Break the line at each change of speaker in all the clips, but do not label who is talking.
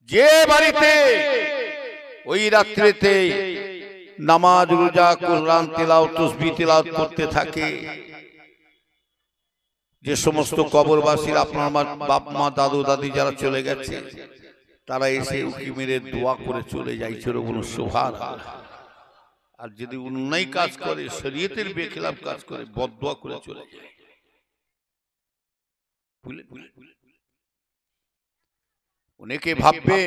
যে বাড়িতে ওই রাত্রিতে নামাজ রোজা কোরআন তেলাওয়াত তাসবিহ তেলাওয়াত করতে থাকে, যে সমস্ত কবরবাসীর আপনার বাপ মা দাদু দাদি যারা চলে গেছে তারা এসে উকি মেরে দোয়া করে চলে যায়, বলুন সুবহানাল্লাহ। আর যদি অন্যায় কাজ করে, শরীয়তের বেখিলাফ কাজ করে, বদদোয়া করে চলে যায়। অনেকে ভাববে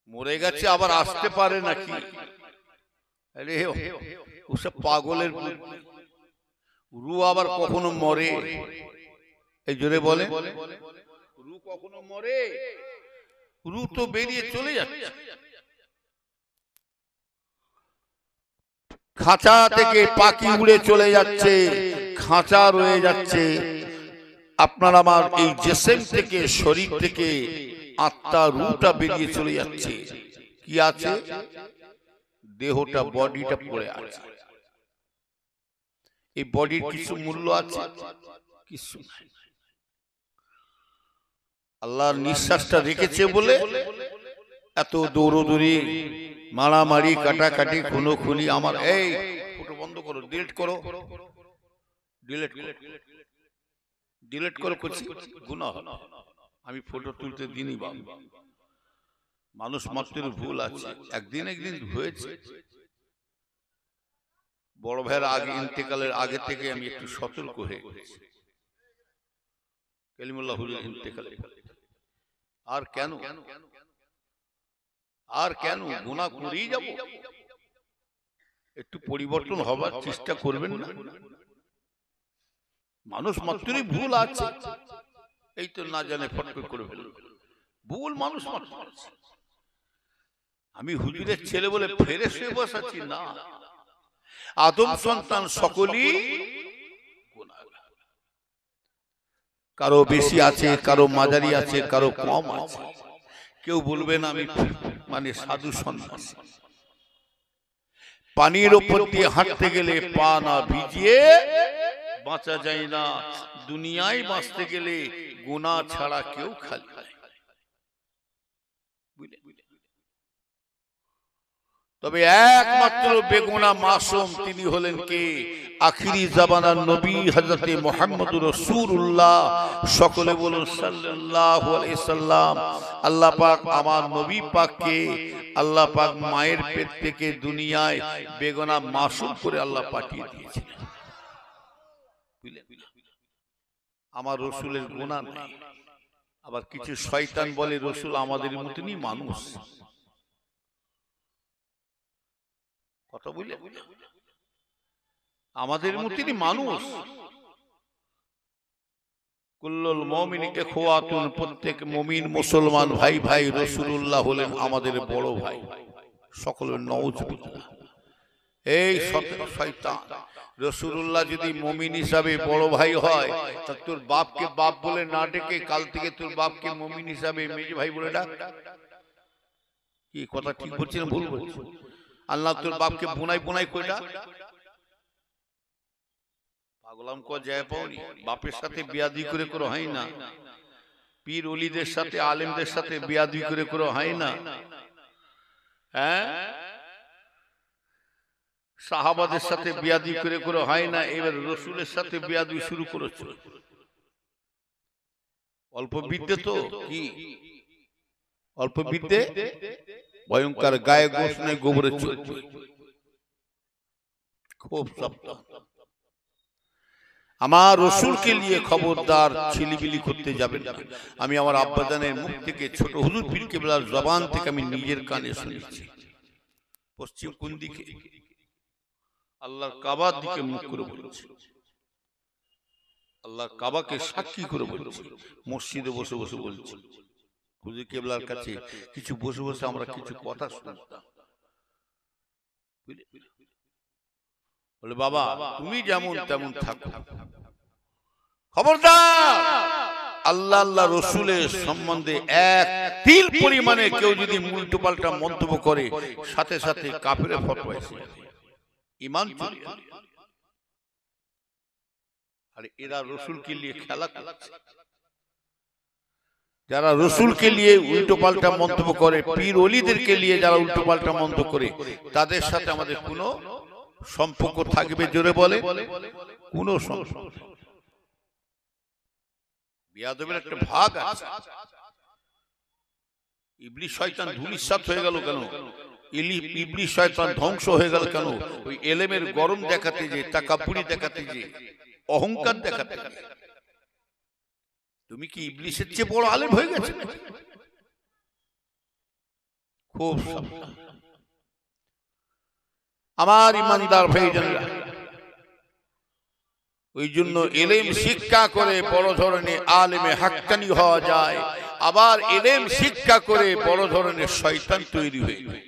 মরে গেছে আবার আসতে পারে নাকি, আরে ওসব পাগলের রু আবার কখনো মরে? এই জোরে বলে, রু কখনো মরে? রু তো বেরিয়ে চলে যাচ্ছে। খাঁচা থেকে পাখি উড়ে চলে যাচ্ছে, খাঁচা রয়ে যাচ্ছে। আপনার আমার এই জিসম থেকে, শরীর থেকে আত্মা রুটা বেরিয়ে চলে যাচ্ছে। কি আছে? দেহটা, বডিটা পড়ে আছে। এই বডির কিছু মূল্য আছে? কিছু নাই। আল্লাহর নিঃশ্বাসটা রেখেছে বলে এত দৌড়দৌড়ি, মারামারি, কাটাকাটি, খুনোখুনি। আমার এই ফটো বন্ধ করো, ডিলিট করো, ডিলিট করো, ডিলিট করো, করছি গুনাহ। আমি ফটো তুলতে দিনই বাবা, মানুষ মাত্রের ভুল আছে, একদিন একদিন হয়েছে। বড় ভাইয়ের আগে ইন্তেকালের আগে থেকে আমি একটু সতর্ক হয়ে গেছি। কালিমুল্লাহ হুজুর ইন্তেকালের আর কেন, আর কেন গুনাহ করেই যাব? একটু পরিবর্তন হবার চেষ্টা করবেন না? মানুষ মাত্রই ভুল আছে, এই তো না জানে ফট করে ফেলবে। ভুল মানুষ মাত্র। আমি হুজুরের ছেলে বলে ফেরেশ হয়ে বসাচ্ছি না, আদম সন্তান সকলেই গুনাহগার। কারো বেশি আছে, কারো মাঝারি আছে, কারো কম আছে। কেউ বলবে না আমি মানে সাধু সন্তান। পানির উপর দিয়ে হাঁটতে গেলে পা না ভিজিয়ে বাঁচা যায় না। দুনিয়ায় বাঁচতে গেলে গুনাহ ছাড়া কেউ খালি নাই। তবে একমাত্র বেগুনাহ মাসুম তিনি হলেন কে? আখিরি জামানার নবী হযরতে মুহাম্মদুর রাসূলুল্লাহ। সকলে বলুন সাল্লাল্লাহু আলাইহি সাল্লাম। আল্লাহ পাক আমার নবী পাককে, আল্লাহ পাক মায়ের পেট থেকে দুনিয়ায় বেগুনাহ মাসুম করে আল্লাহ পাঠিয়ে দিয়েছিলেন। আমার রাসূলের গুনাহ নেই। আবার কিছু শয়তান বলে রাসূল আমাদের মতনই মানুষ। কথা বলে আমাদের মতনই মানুষ। কুল্লুল মুমিন ইখওয়াতুন, প্রত্যেক মুমিন মুসলমান ভাই ভাই। রাসূলুল্লাহ হলেন আমাদের বড় ভাই। সকলের নাউজুবিল্লাহ। এই শয়তান, রাসূলুল্লাহ যদি মুমিন হিসাবে বড় ভাই হয়, তা তোর বাপকে বাপ বলে না ডেকে কাল থেকে তোর বাপকে মুমিন হিসাবে মেজ ভাই বলে ডাক। কি কথা ঠিক বলছি না ভুল বলছি? আল্লাহ তোর বাপকে বুনাই বুনাই কই ডাক। পাগলাম কো যায় পাওনি। বাপের সাথে বিয়াদি করে করে হয় না। পীর ওলিদের সাথে, আলেমদের সাথে বিয়াদি করে করে হয় না। হ্যাঁ, সাহাবাদের সাথে বিয়াদি করে করে হয় না। এবার রাসূলের সাথে বিয়াদি শুরু করেছে। অল্প বিদ্যে তো কি, অল্প বিদ্যে ভয়ঙ্কর, গায়ে গোশ নাই, গোবরে চলছে। খুব সাবধান। আমার রাসূলকে নিয়ে খবরদার ছিলিবিলি করতে যাবেন না। আমি আমার আব্বাজানের মুখ থেকে, ছোট হুজুর পীর কেবলার জবান থেকে আমি নিজের কানে শুনেছি। পশ্চিম কোন দিকে? আল্লাহর কাবার দিকে মুখ করে বলেছে। আল্লাহর কাবাকে সাক্ষী করে বলেছে। মসজিদে বসে বসে বলছে। হুজুর কেবলার কাছে কিছু বসে বসে আমরা কিছু কথা শুনতাম। বলে বাবা তুমি যেমন তেমন থাকো, খবরদার আল্লাহ আল্লাহ রাসূলের সম্বন্ধে এক তিল পরিমাণে কেউ যদি উল্টো পাল্টা মন্তব্য করে, সাথে সাথে কাফের ফতোয়া এসে যাবে, ঈমান চলে যাবে। আর এরা রাসূলকে নিয়ে খেলা করছে। যারা রসুলকে নিয়ে উল্টো পাল্টা মন্তব্য করে, পীর ওলিদেরকে নিয়ে যারা উল্টো পাল্টা মন্তব্য করে, তাদের সাথে আমাদের কোনো সম্পর্ক থাকবে? জোরে বলে, কোনো সম্পর্ক। বিয়াদবের একটা ভাগ আছে। ইবলিস শয়তান ধূলিসাৎ হয়ে গেল কেন? ইবলিস শয়তান ধ্বংস হয়ে গেল কেন? ওই এলেমের গরম দেখাতে যে, তাকাব্বুরি দেখাতে যে, অহংকার দেখাতে যে। তুমি কি ইবলিসের চেয়ে বড় আলেম হয়ে গেছে? খুব আমার ইমানদার ভাইজানরা, ওই জন্য এলেম শিক্ষা করে বড় ধরনের আলেমে হাক্কানি হওয়া যায়, আবার এলেম শিক্ষা করে বড় ধরনের শয়তান তৈরি হয়ে যায়।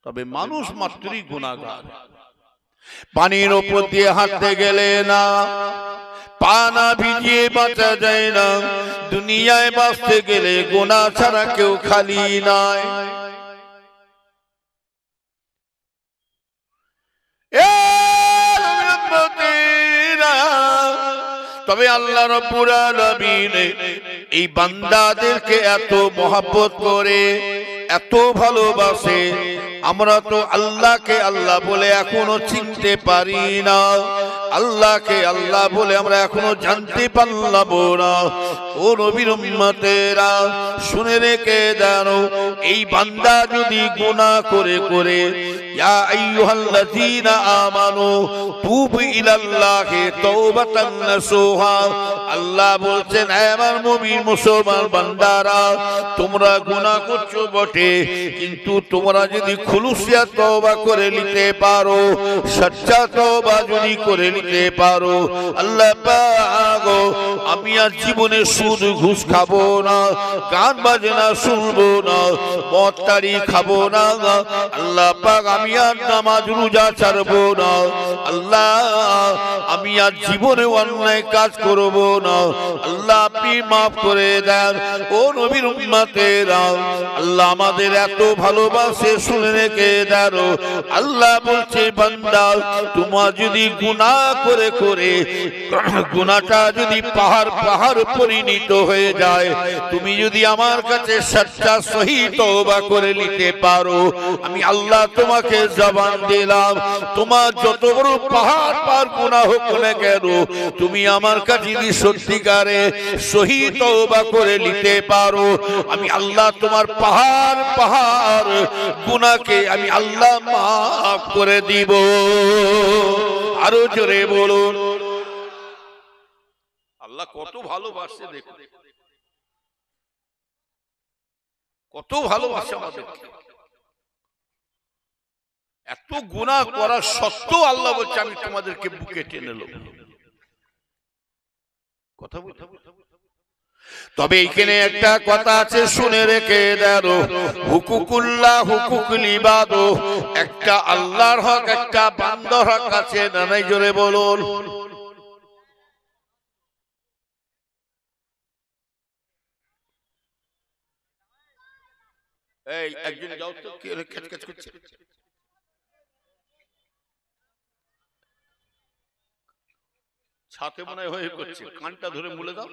তবে মানুষ মাত্রই গুনাহগার। পানির উপর দিয়ে হাঁটতে গেলে না, পানা ভিজিয়ে বাঁচা যায় না। দুনিয়ায় বাঁচতে গেলে গুনাহ ছাড়া কেউ খালি নয়। তবে আল্লাহ রাব্বুল আলামিন এই বান্দাদেরকে এত মহব্বত করে, এত ভালোবাসে। আমরা তো আল্লাহকে আল্লাহ বলে এখনো চিনতে পারি না, আল্লাহকে আল্লাহ বলে আমরা এখনো জানতে পারলাম না। ও নবীর উম্মতেরা, শুনে রেখে দাও, এই বান্দা যদি গুনাহ করে করে, ইয়া আইয়ুহাল্লাযীনা আমানু তুবু ইলাল্লাহি তাওবাতান নাসুহা, আল্লাহ বলছেন হে আমার মুমিন মুসলমান বান্দারা, তোমরা গুনাহ করছো বটে, কিন্তু তোমরা যদি খুলুসিয়া তওবা করে নিতে পারো, সচ্চা তওবা যদি করে নিতে পারো, আল্লাহ পাক আমি আর জীবনে সুদ ঘুষ খাবো না, গান বাজনা শুনবো না, মদ তাড়ি খাবো না, আল্লাহ পাক আমি আর নামাজ রোজা ছাড়বো না, আল্লাহ আমি আর জীবনে অন্যায় কাজ করবো না, আল্লাহ আপনি মাফ করে দেন। ও নবীর উম্মতেরা, আল্লাহ আমাদের এত ভালোবাসে, শুনে রেখে দাও। আল্লাহ বলছে বান্দা, তোমার যদি গুনাহ করে করে গুনাহটা যদি পাহাড় পাহাড় পরিণত হয়ে যায়, তুমি যদি আমার কাছে সচ্চা সহি তওবা করে নিতে পারো, আমি আল্লাহ তোমাকে জবান দিলাম, তোমার যত বড় পাহাড় পার গুনাহ হোক না কেন, তুমি আমার কাছে যদি সত্যিকারে সহি তওবা করে নিতে পারো, আমি আল্লাহ তোমার পাহাড় পাহাড় গুনাহকে আমি আল্লাহ মাফ করে দিব। আরো জোরে বলুন, আল্লাহ কত ভালোবাসে, দেখুন কত ভালোবাসে আমাদেরকে। এত গুনাহ করার সত্ত্বেও আল্লাহ বলছে আমি তোমাদেরকে বুকে টেনে নেব। কথা বলতে, তবে এইখানে একটা কথা আছে, শুনে রেখে দাও, হুকুকুল্লাহ হুকুকুল ইবাদ, একটা আল্লাহর হক একটা বান্দার হক আছে না নাই? জোরে বলুন। এই একজন যাও তো, কি হলো ক্যাচ করছে? ছাতে মনে হয়ে করছে, কানটা ধরে মুলে দাও।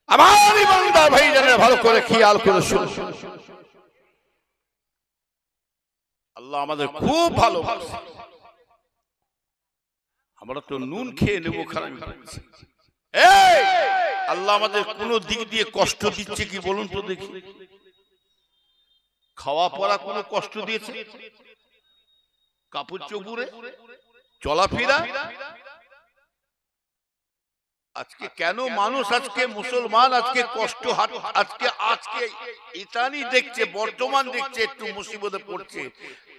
আমার ইমানদার ভাইজানেরা, ভালো করে খেয়াল করে শুনুন, আল্লাহ আমাদের খুব ভালোবাসে। আমরা তো নুন খেয়ে নেবো খারাপ করছি। এই আল্লাহ আমাদের কোন দিক দিয়ে কষ্ট দিচ্ছে কি বলুন তো দেখি? খাওয়া পড়া কোনো কষ্ট দিয়েছে? কাপড় চোপড়ে চলাফেরা? আজকে কেন মানুষ, আজকে মুসলমান আজকে কষ্ট, আজকে আজকে ইতানি দেখছে, বর্তমান দেখছে একটু মুসিবতে পড়ছে,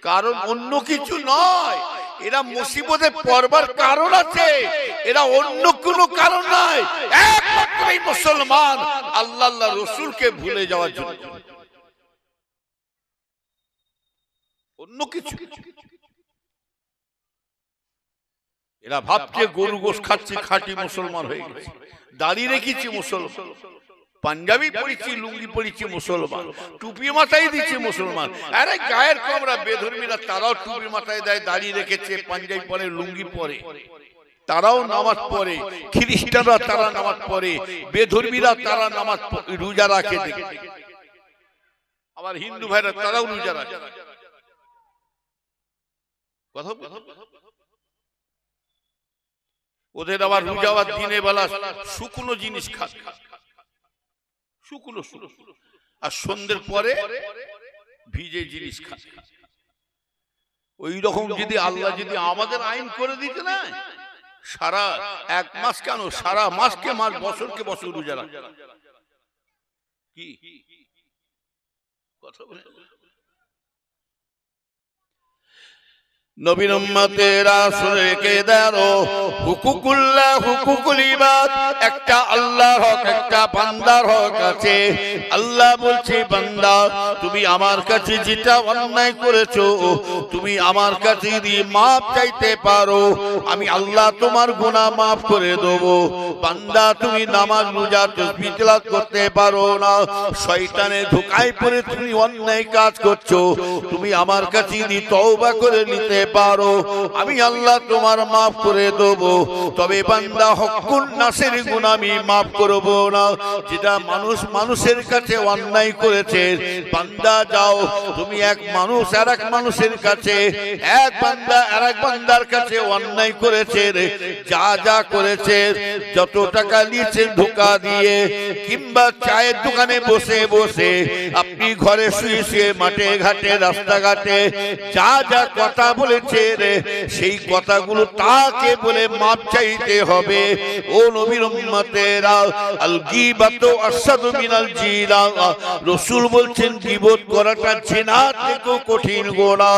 কারণ অন্য কিছু নয়। এরা মুসিবতে পড়বার কারণ আছে, এরা অন্য কোনো কারণ নয়, একমাত্র এই মুসলমান আল্লাহ আল্লাহ রসুলকে ভুলে যাওয়ার জন্য, অন্য কিছু। এরা ভাবছে গরু গোশ খাচ্ছে, খাঁটি মুসলমান হয়ে গেছে, দাড়ি রেখেছি মুসলমান, পাঞ্জাবি পড়েছি, লুঙ্গি পড়েছি মুসলমান, টুপি মাথায় দিচ্ছে মুসলমান। আরে গায়ের কমরা বেধর্মীরা তারাও টুপি মাথায় দেয়, দাঁড়িয়ে রেখেছে, পাঞ্জাবি পরে, লুঙ্গি পরে, তারাও নামাজ পড়ে। খ্রিস্টানরা তারা নামাজ পড়ে, বেধর্মীরা তারা নামাজ রোজা রাখে। আবার হিন্দু ভাইরা তারাও রোজা রাখে। কথা ওদের আবার রোজা আবার দিনে বেলা শুকনো জিনিস খায়, শুকনো আর সন্ধ্যের পরে ভিজে জিনিস খায়। ওই রকম যদি আল্লাহ যদি আমাদের আইন করে দিতে না, সারা এক মাস কেন সারা মাসকে মাস, বছরকে বছর রোজা রাখে। কি কথা বলে নবীর উম্মতেরা শুনে কে দাও হুকুকুল্লাহ হুকুকুল ইবাদ, একটা আল্লাহর হক, একটা বান্দার হক আছে। আল্লাহ বলছে বান্দা তুমি আমার কাছে যেটা অন্যায় করেছো, তুমি আমার কাছে দিয়ে মাপ চাইতে পারো, আমি আল্লাহ তোমার গুনাহ মাফ করে দেব। বান্দা তুমি নামাজ রোজা তাসবিহ তিলাওয়াত করতে পারো না, শয়তানের ধোঁকায় পড়ে তুমি অন্যায় কাজ করছো, তুমি আমার কাছে দিয়ে তওবা করে নিতে পারো, আমি আল্লাহ তোমার মাফ করে দেব। তবে বান্দা হকুন নাসের গুনাহ আমি মাফ করব না, যেটা মানুষ মানুষের কাছে অন্যায় করেছে। বান্দা যাও তুমি এক মানুষ আর এক মানুষের কাছে, এক বান্দা আর এক বান্দার কাছে অন্যায় করেছে, যা যা করেছে, যত টাকা নিয়েছে ধোঁকা দিয়ে, কিংবা চায়ের দোকানে বসে বসে, আপনি ঘরে শুয়ে শুয়ে, মাঠে ঘাটে রাস্তাঘাটে যা যা কথা বলেছে সেই কথাগুলো তাকে বলে মাপ চাইতে হবে। ও নবীর উম্মতেরা, আল গীবাতু আশাদু মিনাল জিনা, রাসূল বলছেন গীবত করাটা জিনার থেকেও কঠিন গুনাহ।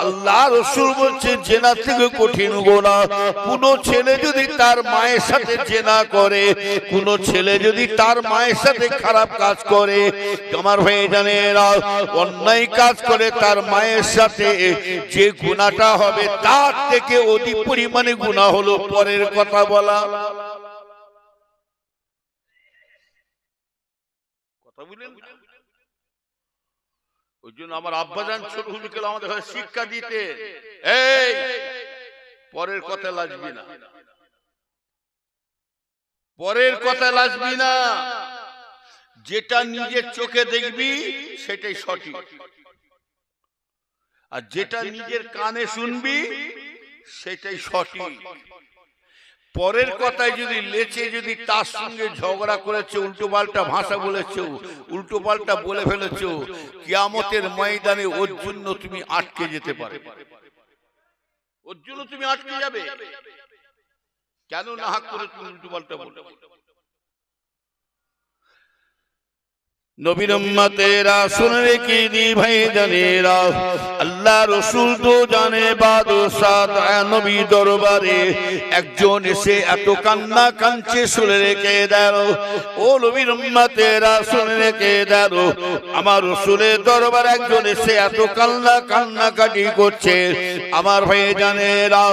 আল্লাহ রাসূল বলছেন জিনা থেকে কঠিন গুনাহ। কোন ছেলে যদি তার মায়ের সাথে জিনা করে, কোন ছেলে যদি তার মায়ের সাথে খারাপ কাজ করে, আমার ভাইজানেরা, অন্যায় কাজ করে তার মায়ের সাথে, যে গুনাহটা হবে তার থেকে অধিক পরিমাণে গুনাহ হলো পরের কথা বলা। কথা বুঝলেন? ওই জন্য আমার আব্বাজান ছোট হুজুরকে আমাদের ঘরে শিক্ষা দিতে, এই পরের কথা লাজবি না, পরের কথা লাজবি না, যেটা নিজের চোখে দেখবি সেটাই সঠিক, আর যেটা নিজের কানে শুনবি সেটাই সঠিক। পরের কথায় যদি লেচে যদি তার সঙ্গে ঝগড়া করেছে, উল্টো পাল্টা ভাষা বলেছো, উল্টো পাল্টা বলে ফেলেছো, কিয়ামতের ময়দানে ওর জন্য তুমি আটকে যেতে পারে, ওর জন্য তুমি আটকে যাবে। কেন না হাক করে তুমি উল্টো পাল্টা বলে? নবীর উম্মতেরা শুনে কি দি ভাইজানেরা, আল্লাহ রাসূল তো জানে বাদশাহ নবী দরবারে একজন এসে এত কান্না কাঁদছে, শুনে রেখে দাও। ও নবীর উম্মতেরা শুনে রেখে দাও, আমার রাসূলের দরবারে একজন এসে এত কান্নাকাটি করছে। আমার ভাইজানেরা,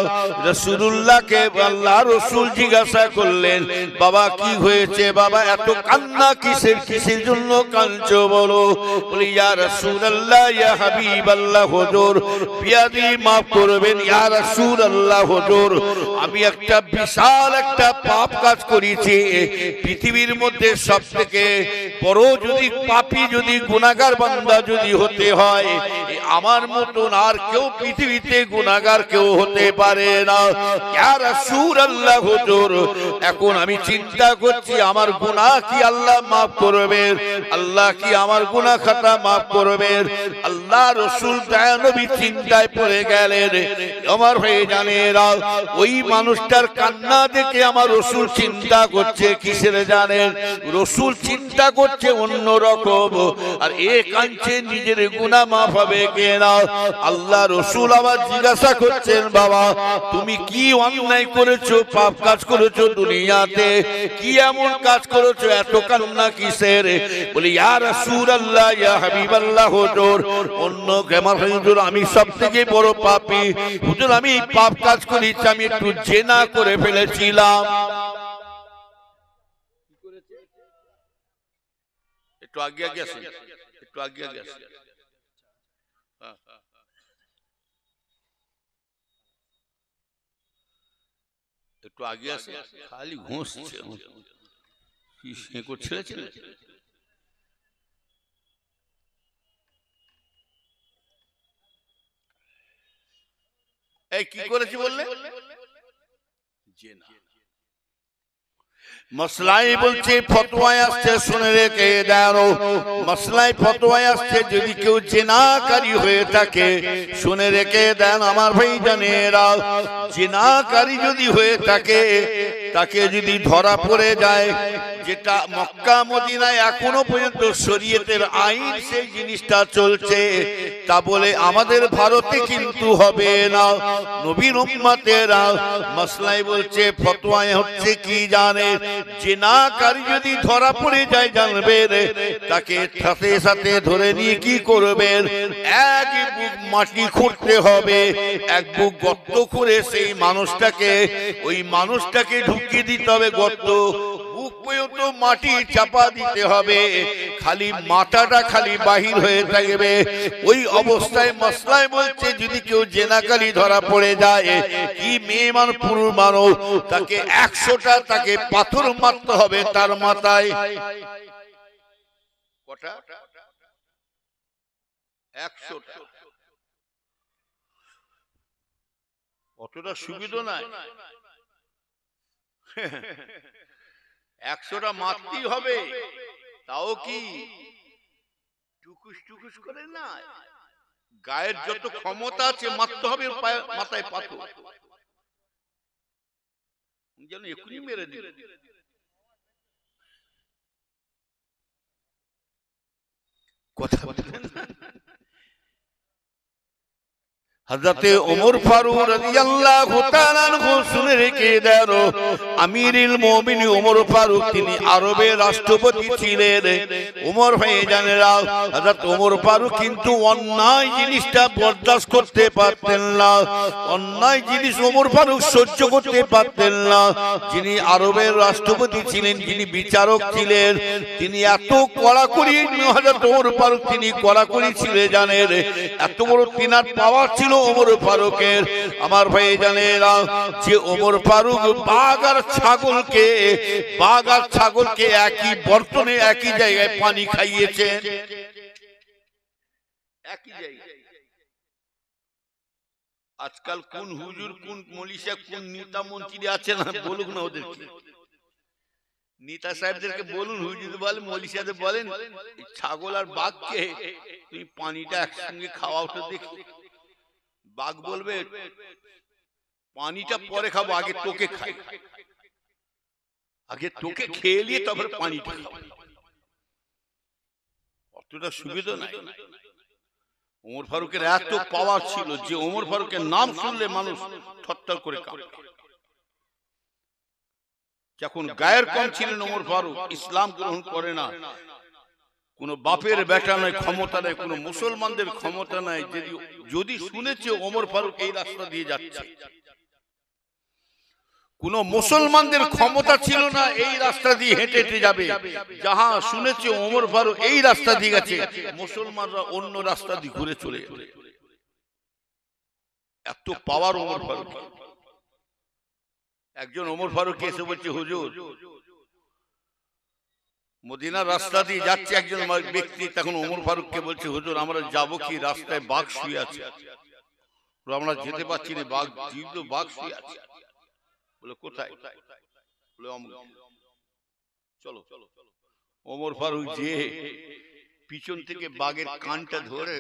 রাসূলুল্লাহকে আল্লাহ রাসূল জিজ্ঞাসা করলেন, বাবা কি হয়েছে, বাবা এত কান্না কিসের জন্য কাঁদছো বলো? বলি ইয়া রাসূলুল্লাহ, ইয়া হাবিবাল্লাহ, হুজুর বিয়াদি মাফ করবেন, ইয়া রাসূলুল্লাহ হুজুর আমি একটা বিশাল একটা পাপ কাজ করেছি। পৃথিবীর মধ্যে সবথেকে বড় যদি পাপী যদি গুনাহগার বান্দা যদি হতে হয়, আমার মতন আর কেউ পৃথিবীতে গুনাহগার কেউ হতে পারে না। ইয়া রাসূলুল্লাহ হুজুর এখন আমি চিন্তা করছি আমার গুনাহ কি আল্লাহ মাফ করবেন, আল্লাহ কি আমার গুনাহ খাতা মাফ করবেন? আল্লাহ রাসূল নবী চিন্তায় পড়ে গেলেন। আমার ভাইজানেরা, ওই মানুষটার কান্না দেখে আমার রাসূল চিন্তা করছে কিসের জানেন? রাসূল চিন্তা করছে অন্য রকম, আর এ কাঁদছে নিজের গুনাহ মাফ হবে কিনা। আল্লাহ রাসূল আবার জিজ্ঞাসা করছেন, বাবা তুমি কি অন্যায় করেছো, পাপ কাজ করেছো দুনিয়াতে, কি এমন কাজ করেছো, এত কান্না কিসের? বলি ইয়া রাসূলুল্লাহ, ইয়া হাবিবাল্লাহ হুজুর অন্য আমার হুজুর আমি সবথেকে বড় পাপী হুজুর, আমি পাপ কাজ করেছি, আমি একটু জিনা করে ফেলেছিলাম। একটু আগে আগে আসেন, একটু আগে আগে আসেন। একটু আগে আসে, খালি ঘুষছে, কি শেঁকড় ছেড়েছে। এই কি করেছি বললে? মসলাই বলছে ফতোয়ায় আসছে, শুনে রেখে দাও। মসলাই ফতোয়ায় আসছে যদি কেউ জিনাকারী হয়ে থাকে, শুনে রেখে দেন আমার ভাই জানেরা, জিনাকারী যদি হয়ে থাকে, তাকে যদি ধরা পড়ে যায়, যেটা মক্কা মদিনায় এখনো পর্যন্ত শরীয়তের আইন সেই জিনিসটা চলছে, তা বলে আমাদের ভারতে কিন্তু হবে না। নবীর উম্মতেরা মসলাই বলছে ফতোয়ায় হচ্ছে কি জানে, জিনাকারী যদি ধরা পড়ে যায় জানবেন, তাকে সাথে সাথে ধরে নিয়ে কি করবেন, এক বুক মাটি খুঁড়তে হবে, এক বুক গর্ত করে সেই মানুষটাকে, ওই মানুষটাকে ঢুকিয়ে দিতে হবে গর্ত, বুক পর্যন্ত মাটি চাপা দিতে হবে, খালি মাথাটা খালি বাহির হয়ে থাকবে। ওই অবস্থায় মসলাই বলছে যদি কেউ জেনাকারী ধরা পড়ে যায়, কি মেয়ে মানুষ পুরুষ মানুষ, তাকে 100টা তাকে পাথর মারতে হবে তার মাথায়। কটা? 100টা। অতটা সুবিধা নাই, 100টা মারতেই হবে। তাও কি টুকুস টুকুস করে না, গায়ের যত ক্ষমতা আছে মারতে হবে মাথায় পাথর, যেন এখনই মেরে দিল। কথা বলেন। হযরতে ওমর ফারুক রাদিয়াল্লাহু তাআলা আনহু, শুনে রেখে দেন, আমিরুল মুমিনিন ওমর ফারুক তিনি আরবের রাষ্ট্রপতি ছিলেন। ওমর ভাই জানেরা, হযরত ওমর ফারুক কিন্তু অন্যায় জিনিসটা বরদাস্ত করতে পারতেন না, অন্যায় জিনিস ওমর ফারুক সহ্য করতে পারতেন না। যিনি আরবের রাষ্ট্রপতি ছিলেন, যিনি বিচারক ছিলেন, তিনি এত কড়াকড়ি, হযরত ওমর ফারুক তিনি কড়াকড়ি ছিলেন জানেন, এত বড় তিনার পাওয়ার ছিল ওমর ফারুকের। আমার ভাই জানেরা, যে ওমর ফারুক বাঘ আর ছাগলকে একই বর্তনে একই জায়গায় পানি খাইয়েছে, একই জায়গায়। আজকাল কোন হুজুর, কোন মলিশা, কোন নেতা মন্ত্রী আছে না, বলুক না ওদের, নেতা সাহেবদেরকে বলুন, হুজুর বলেন, মলিশাদের বলেন, ছাগল আর বাঘকে তুমি পানিটা একসঙ্গে খাওয়াও তো দেখি। বাঘ বলবে পানিটা পরে খাবো, আগে তোকে খাই, আগে তোকে খেয়ে নিয়ে তারপরে পানিটা খাবো। অতটা সুবিধা নাই। ওমর ফারুকের এত পাওয়ার ছিল যে ওমর ফারুকের নাম শুনলে মানুষ থরথর করে কাঁপে। যখন গায়ের কম ছিলেন ওমর ফারুক, ইসলাম গ্রহণ করে না, কোন বাপের বেটা নয়, ক্ষমতা নাই, কোন মুসলমানদের ক্ষমতা নাই, যদি শুনেছে ওমর ফারুক এই রাস্তা দিয়ে যাচ্ছে, কোন মুসলমানদের ক্ষমতা ছিল না এই রাস্তা দিয়ে হেঁটে হেঁটে যাবে। যাহা শুনেছে ওমর ফারুক এই রাস্তা দিয়ে গেছে, মুসলমানরা অন্য রাস্তা দিয়ে ঘুরে চলে যাবে। এত পাওয়ার ওমর ফারুক। একজন ওমর ফারুক এসে বলছে, হুজুর মদিনার রাস্তা দিয়ে যাচ্ছে একজন ব্যক্তি, তখন ওমর ফারুককে বলছে, হুজুর আমরা যাব কি, রাস্তায় বাঘ শুয়ে আছে, আমরা যেতে পারছি না, বাঘ জীবিত বাঘ শুয়ে আছে। বলে কোথায়? বলে চলো। ওমর ফারুক যে পিছন থেকে বাঘের কানটা ধরে,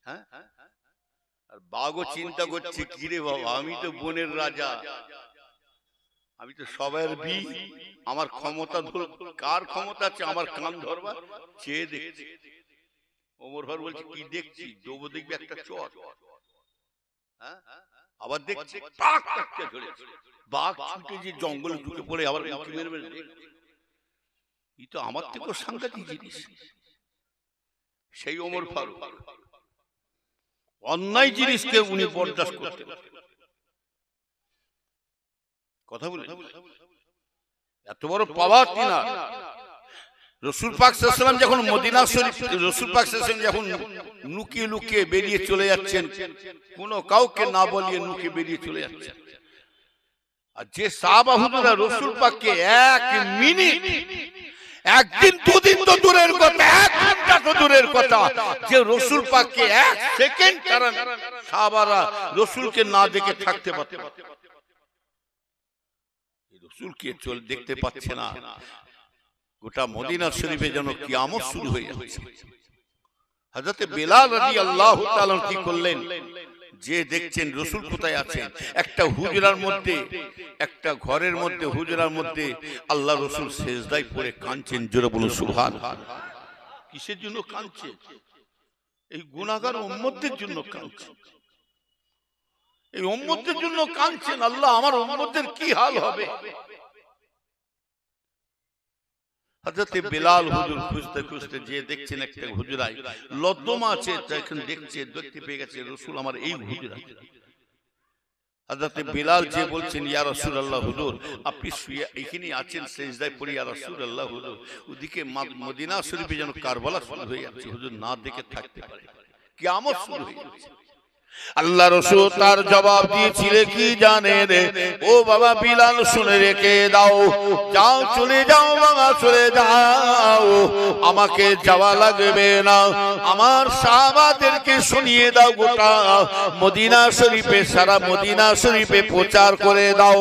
হ্যাঁ, আর বাঘও চিন্তা করছে, কিরে বাবা, আমি তো বনের রাজা, আমি তো সবার বি, আমার ক্ষমতা কার ক্ষমতা আছে আমার কান ধরবা? চেয়ে দেখছি। ওমর ফারুক বলছে, কি দেখছি? দেবো দেখবি একটা চর। আবার দেখছি বাঘ ছুটে যে জঙ্গলে ঢুকে পড়ে, আবার এই তো আমার থেকেও সাংঘাতিক জিনিস। সেই ওমর ফারুক অন্যায় জিনিসকে উনি বরদাস্ত করতে, কথা বলে এত বড় পাওয়ার তিনার। রসুল পাক সাল্লাল্লাহু আলাইহি ওয়াসাল্লাম যখন মদিনা শরীফ, রসুল পাক সাল্লাল্লাহু আলাইহি ওয়াসাল্লাম যখন লুকিয়ে লুকিয়ে বেরিয়ে চলে যাচ্ছেন, কোনো কাউকে না বলিয়ে লুকিয়ে বেরিয়ে চলে যাচ্ছেন, আর যে সাহাবা হুজুরা রসুল পাককে এক মিনিট, একদিন দুদিন তো দূরের কথা, এক ঘন্টা তো দূরের কথা, যে রসুল পাককে এক সেকেন্ড কারণ সাহাবারা রসুলকে না দেখে থাকতে পারত, রসুলকে চল দেখতে পাচ্ছে না, গোটা মদিনা শরীফে যেন কিয়ামত শুরু হয়ে যাচ্ছে। হযরত বেলাল রাদিয়াল্লাহু তাআলা কি করলেন, যে দেখছেন রসুল কোথায় আছেন, একটা হুজরার মধ্যে, একটা ঘরের মধ্যে, হুজরার মধ্যে আল্লাহ রসুল সেজদায় পড়ে কাঁদছেন। জোরে বলুন সুবহানাল্লাহ। কিসের জন্য কাঁদছেন? এই গুনাহগার উম্মতের জন্য কাঁদছেন, এই উম্মতের জন্য কাঁদছেন। আল্লাহ, আমার উম্মতের কি হাল হবে। হযরত বেলাল হুজুর খুঁজতে খুঁজতে যে দেখছেন একটা হুজরায় লদ্দমা আছে, যখন দেখতে পেয়ে গেছে রসুল আমার এই হুজরা। হযরত বেলাল যে বলছেন, ইয়া রাসূলুল্লাহ, হুজুর আপনি শুয়ে এখানে আছেন সেজদায় পড়ে, ইয়া রাসূলুল্লাহ হুজুর ওদিকে মদিনা শরীফে যেন কারবালা শুরু হয়ে যাচ্ছে, হুজুর না দেখে থাকতে পারে, কিয়ামত শুরু হয়ে যাচ্ছে। আল্লাহ রসুল তার জবাব দিয়েছিলেন কি জানেন? ও বাবা বিলাল, শুনে রেখে দাও, যাও চলে যাও বাবা, চলে যাও, আমাকে যাওয়া লাগবে না, আমার সাহাবাদেরকে শুনিয়ে দাও, গোটা মদিনা শরীফে, সারা মদিনা শরীফে প্রচার করে দাও,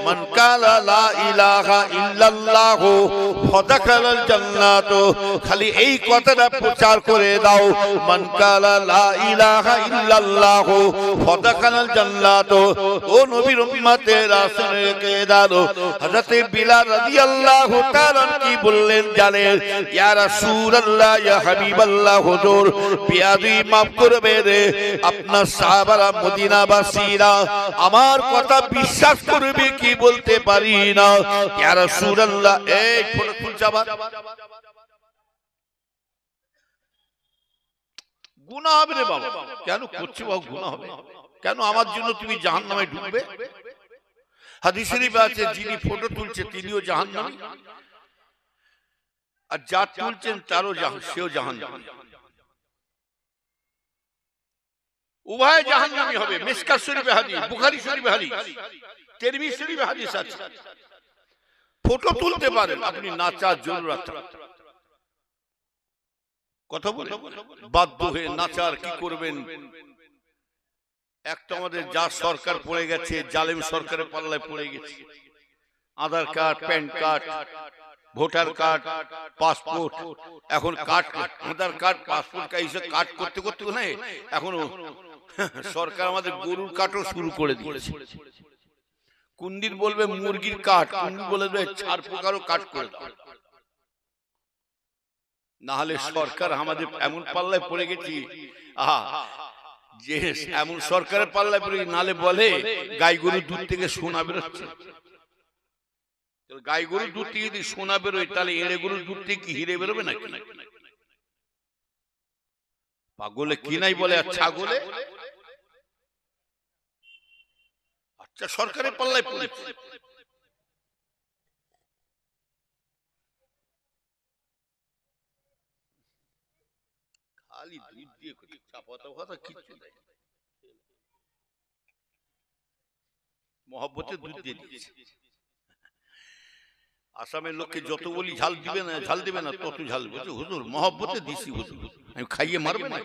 মান কালা লা ইলাহা ইল্লাল্লাহ ফাদাখালাল জান্নাত, খালি এই কথাটা প্রচার করে দাও, মান কালা লা ইলাহা ইল্লাল্লাহ ফাদাখালাল জান্নাত। ও নবীর উম্মতেরা শুনে রেখে দাও। হযরত বিলাল রাদিয়াল্লাহু তাআলা কি বললেন জানেন? ইয়া রাসূলুল্লাহ, ইয়া হাবিবাল্লাহ, হুজুর বিয়াদি মাফ করবে রে, আপনার সাহাবারা মদিনাবাসীরা আমার কথা বিশ্বাস করবে কি বলতে পারি না। ইয়া রাসূলুল্লাহ, এই ফটো তুলছাবা, গুনাহ হবে রে বাবা। কেন করছো বাবা? গুনাহ হবে কেন? আমার জন্য তুমি জাহান্নামে ঢুকবে? হাদিস শরীফে আছে, যিনি ফটো তুলছে তিনিও জাহান্নামী, আর যা তুলছেন তারও সেও জাহান্নামী, উভয় জাহান্নামী হবে। মিশকাত শরীফে হাদিস, বুখারী শরীফে হাদিস, তিরমিজি শরীফে হাদিস আছে। ফটো তুলতে পারেন আপনি, নাচার জরুরত, কথা বলে বাধ্য হয়ে নাচার কি করবেন? একটা আমাদের যা সরকার পড়ে গেছে, জালেম সরকারের পাল্লায় পড়ে গেছে, Aadhaar card, PAN card, voter card, passport, এখন কার্ড, আধার কার্ড, পাসপোর্ট এইসব কার্ড করতে করতে না, এখন সরকার আমাদের গরুর কার্ডও শুরু করে দিয়েছে। কোন দিন বলবে মুরগির কার্ড, কোন দিন বলবে ছাড় পোকারও কার্ড করে দাও। না হলে সরকার আমাদের এমন পাল্লায় পড়ে গেছি, যে এমন সরকারের পাল্লায় পড়ে, নালে বলে গাই গরুর দুধ থেকে সোনা বেরোচ্ছে। গাই গরুর দুধ থেকে যদি সোনা বেরোয়, তাহলে এড়ে গরুর দুধ থেকে কি হিরে বেরোবে নাকি? পাগলে কি নাই বলে, আর ছাগলে। আচ্ছা, সরকারের পাল্লায় পড়েছে। খালি দুধ দিয়ে চাপাতা ভাতা কিচ্ছু দেয়, মহব্বতে দুধ দিয়ে দিয়েছে। আসামের লোককে যত বলি ঝাল দিবে না, ঝাল দিবে না, তত ঝাল বলছে, হুজুর মহব্বতে দিছি, হুজুর আমি খাইয়ে মারবো না।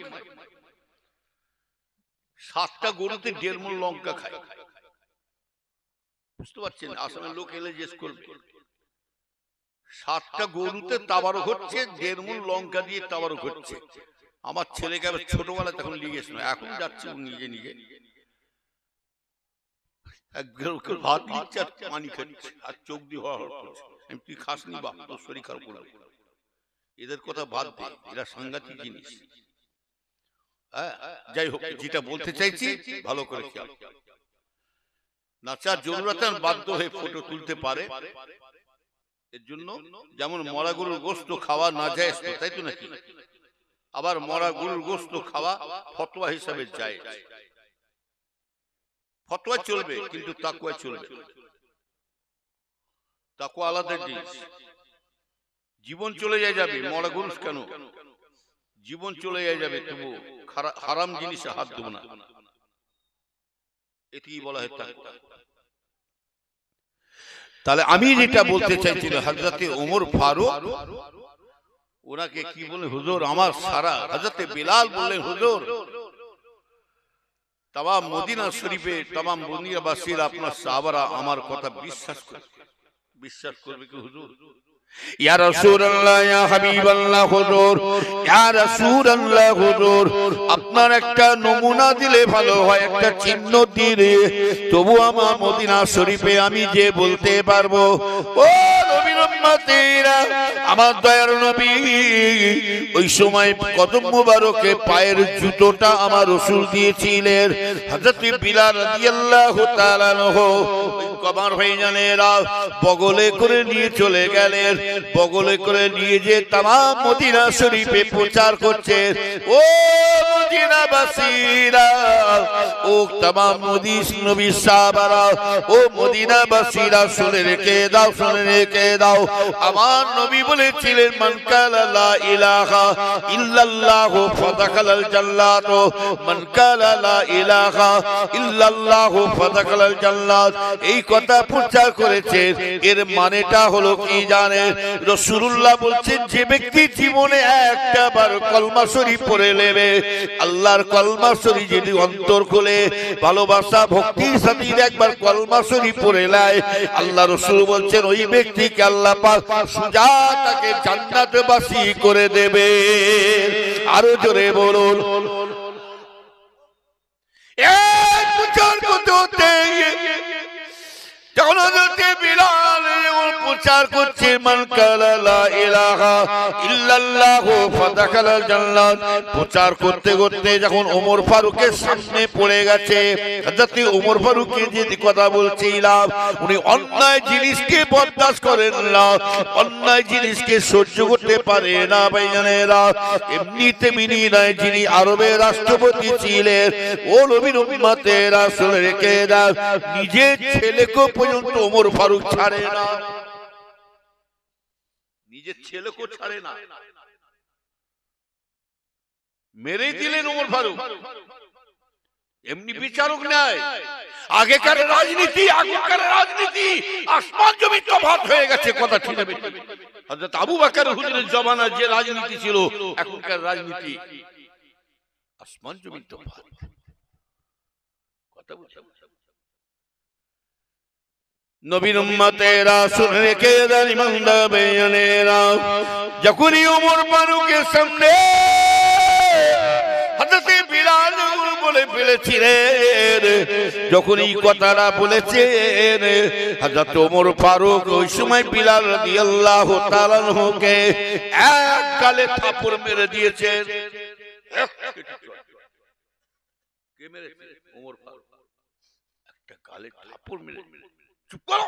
7টা গরুতে 1.5 মণ লঙ্কা খায়, বুঝতে পারছেন? আসামের লোক এলে জিজ্ঞেস করবে, 7টা গরুতে তাবারক হচ্ছে, 1.5 মণ লঙ্কা দিয়ে তাবারক হচ্ছে। আমার ছেলেকে আবার ছোটবেলায় তখন লিগেছিল, এখন যাচ্ছে নিজে নিজে ভাত নিচ্ছে আর পানি খাচ্ছে আর চোখ দিয়ে হওয়া করছে। তুই খাসনি বাপ, তোর শরীর খারাপ করবে। এদের কথা বাদ দে, এরা সাংঘাতিক জিনিস। যাই হোক, যেটা বলতে চাইছি ভালো করে খেয়াল, নাচার জরুরত বাধ্য হয়ে ফটো তুলতে পারে। এর জন্য যেমন মরা গরুর গোশত খাওয়া না যায়, তাই তো নাকি? আবার মরা গরুর গোশত খাওয়া ফতোয়া হিসাবে যায়, ফতোয়া চলবে কিন্তু তাকওয়া চলবে। তাকওয়া আলাদা জিনিস। জীবন চলে যাবে, মরা গরুস কেন, জীবন চলে যাবে, তবু হারাম জিনিসে হাত দেব না, এটাই বলা হয় তাকওয়া। তাহলে আমি যেটা বলতে চাইছি, হযরতে ওমর ফারুক ওনাকে কি বলে, হুজুর আমার সারা, হযরতে বিলাল বললেন হুজুর तमाम मदीना शरीफे तमाम मदीनाबासीर आपनार साहाबारा आमार कथा विश्वास करबे कि हुजूर या रसूलुल्लाह या हबीबुल्लाह हुजूर या रसूलुल्लाह हुजूर আপনার একটা নমুনা দিলে ভালো হয়, একটা চিহ্ন দিলে তবু আমার মদিনা শরীফে আমি যে বলতে পারবো ও নবীর উম্মতেরা আমার দয়ার নবী ওই সময় কদম মুবারকে পায়ের জুতোটা আমার রাসূল দিয়েছিলেন। হযরত বিলাল রাদিয়াল্লাহু তাআলা আনহু কবর হয়ে জানেরা বগলে করে নিয়ে চলে গেলেন, বগলে করে নিয়ে যে तमाम মদিনা শরীফে প্রচার করছে ও মদিনাবাসীরা, ও तमाम নবী সাহাবারা, ও মদিনাবাসীরা শুনে রেখে দাও, শুনে রেখে দাও। আমার নবী বলেছিলেন মান কালা লা ইলাহা ইল্লাল্লাহ ফাদাখালাল জান্নাত, মান কালা লা ইলাহা ইল্লাল্লাহ ফাদাখালাল জান্নাত। এই কথা প্রচার করেছেন, এর মানেটা হলো কি জানেন? রাসূলুল্লাহ বলছেন যে ব্যক্তি জীবনে একটা বার কলমা শরীফ পড়ে নেবে, আল্লাহর কলমা শরীফ যদি অন্তর খুলে ভালোবাসা ভক্তির সাথে একবার কলমা শরীফ পড়ে নেয়, আল্লাহ রাসূল বলছেন ওই ব্যক্তিকে আল্লাহ পাক সুজা তাকে জান্নাতবাসী করে দেবে। আরো জোরে বলুন এই প্রচার করতে যখন হযরতে বিলাল প্রচার করছে মান কালা লা ইলাহা ইল্লাল্লাহ ফাদাখালাল জান্নাত, প্রচার করতে করতে যখন ওমর ফারুকের সামনে পড়ে গেছে, হযরতে ওমর ফারুককে যে কথা বলছিলাম উনি অন্যায় জিনিসকে বরদাস্ত করেন না, অন্যায় জিনিসকে সহ্য করতে পারে না ভাইজানেরা। এমনিতে মিনি নয়, যিনি আরবের রাষ্ট্রপতি ছিলেন ও নবীর উম্মতেরা শুনে রেখে দাও, নিজের ছেলেকে পর্যন্ত ওমর ফারুক ছাড়ে না, নিজের ছেলেকে ছাড়ে না, মেরে দিলেন ওমর ফারুক। এমনি বিচারক নাই, আগেকার রাজনীতি আগেকার রাজনীতি আসমান জমি তফাৎ হয়ে গেছে, কথা ঠিক হবে। হযরত আবু বকর হুজুরের জমানায় যে রাজনীতি ছিল, এখনকার রাজনীতি আসমান জমি তফাৎ, কথা বুঝছেন? নবীর উম্মতেরা শুনে রেখে দেন ইমানদার বেঈমানেরা, যখনই ওমর ফারুকের সামনে হযরত বিলাল বলে ফেলেছিলেন, যখন এই কথাটা বলেছেন হযরত ওমর ফারুক ওই সময় বিলাল রাদিয়াল্লাহু তাআলা আনহুকে এক গালে থাপড় মেরে দিয়েছেন। কে মেরেছে? ওমর ফারুক একটা গালে থাপড় মেরে চুপ করো।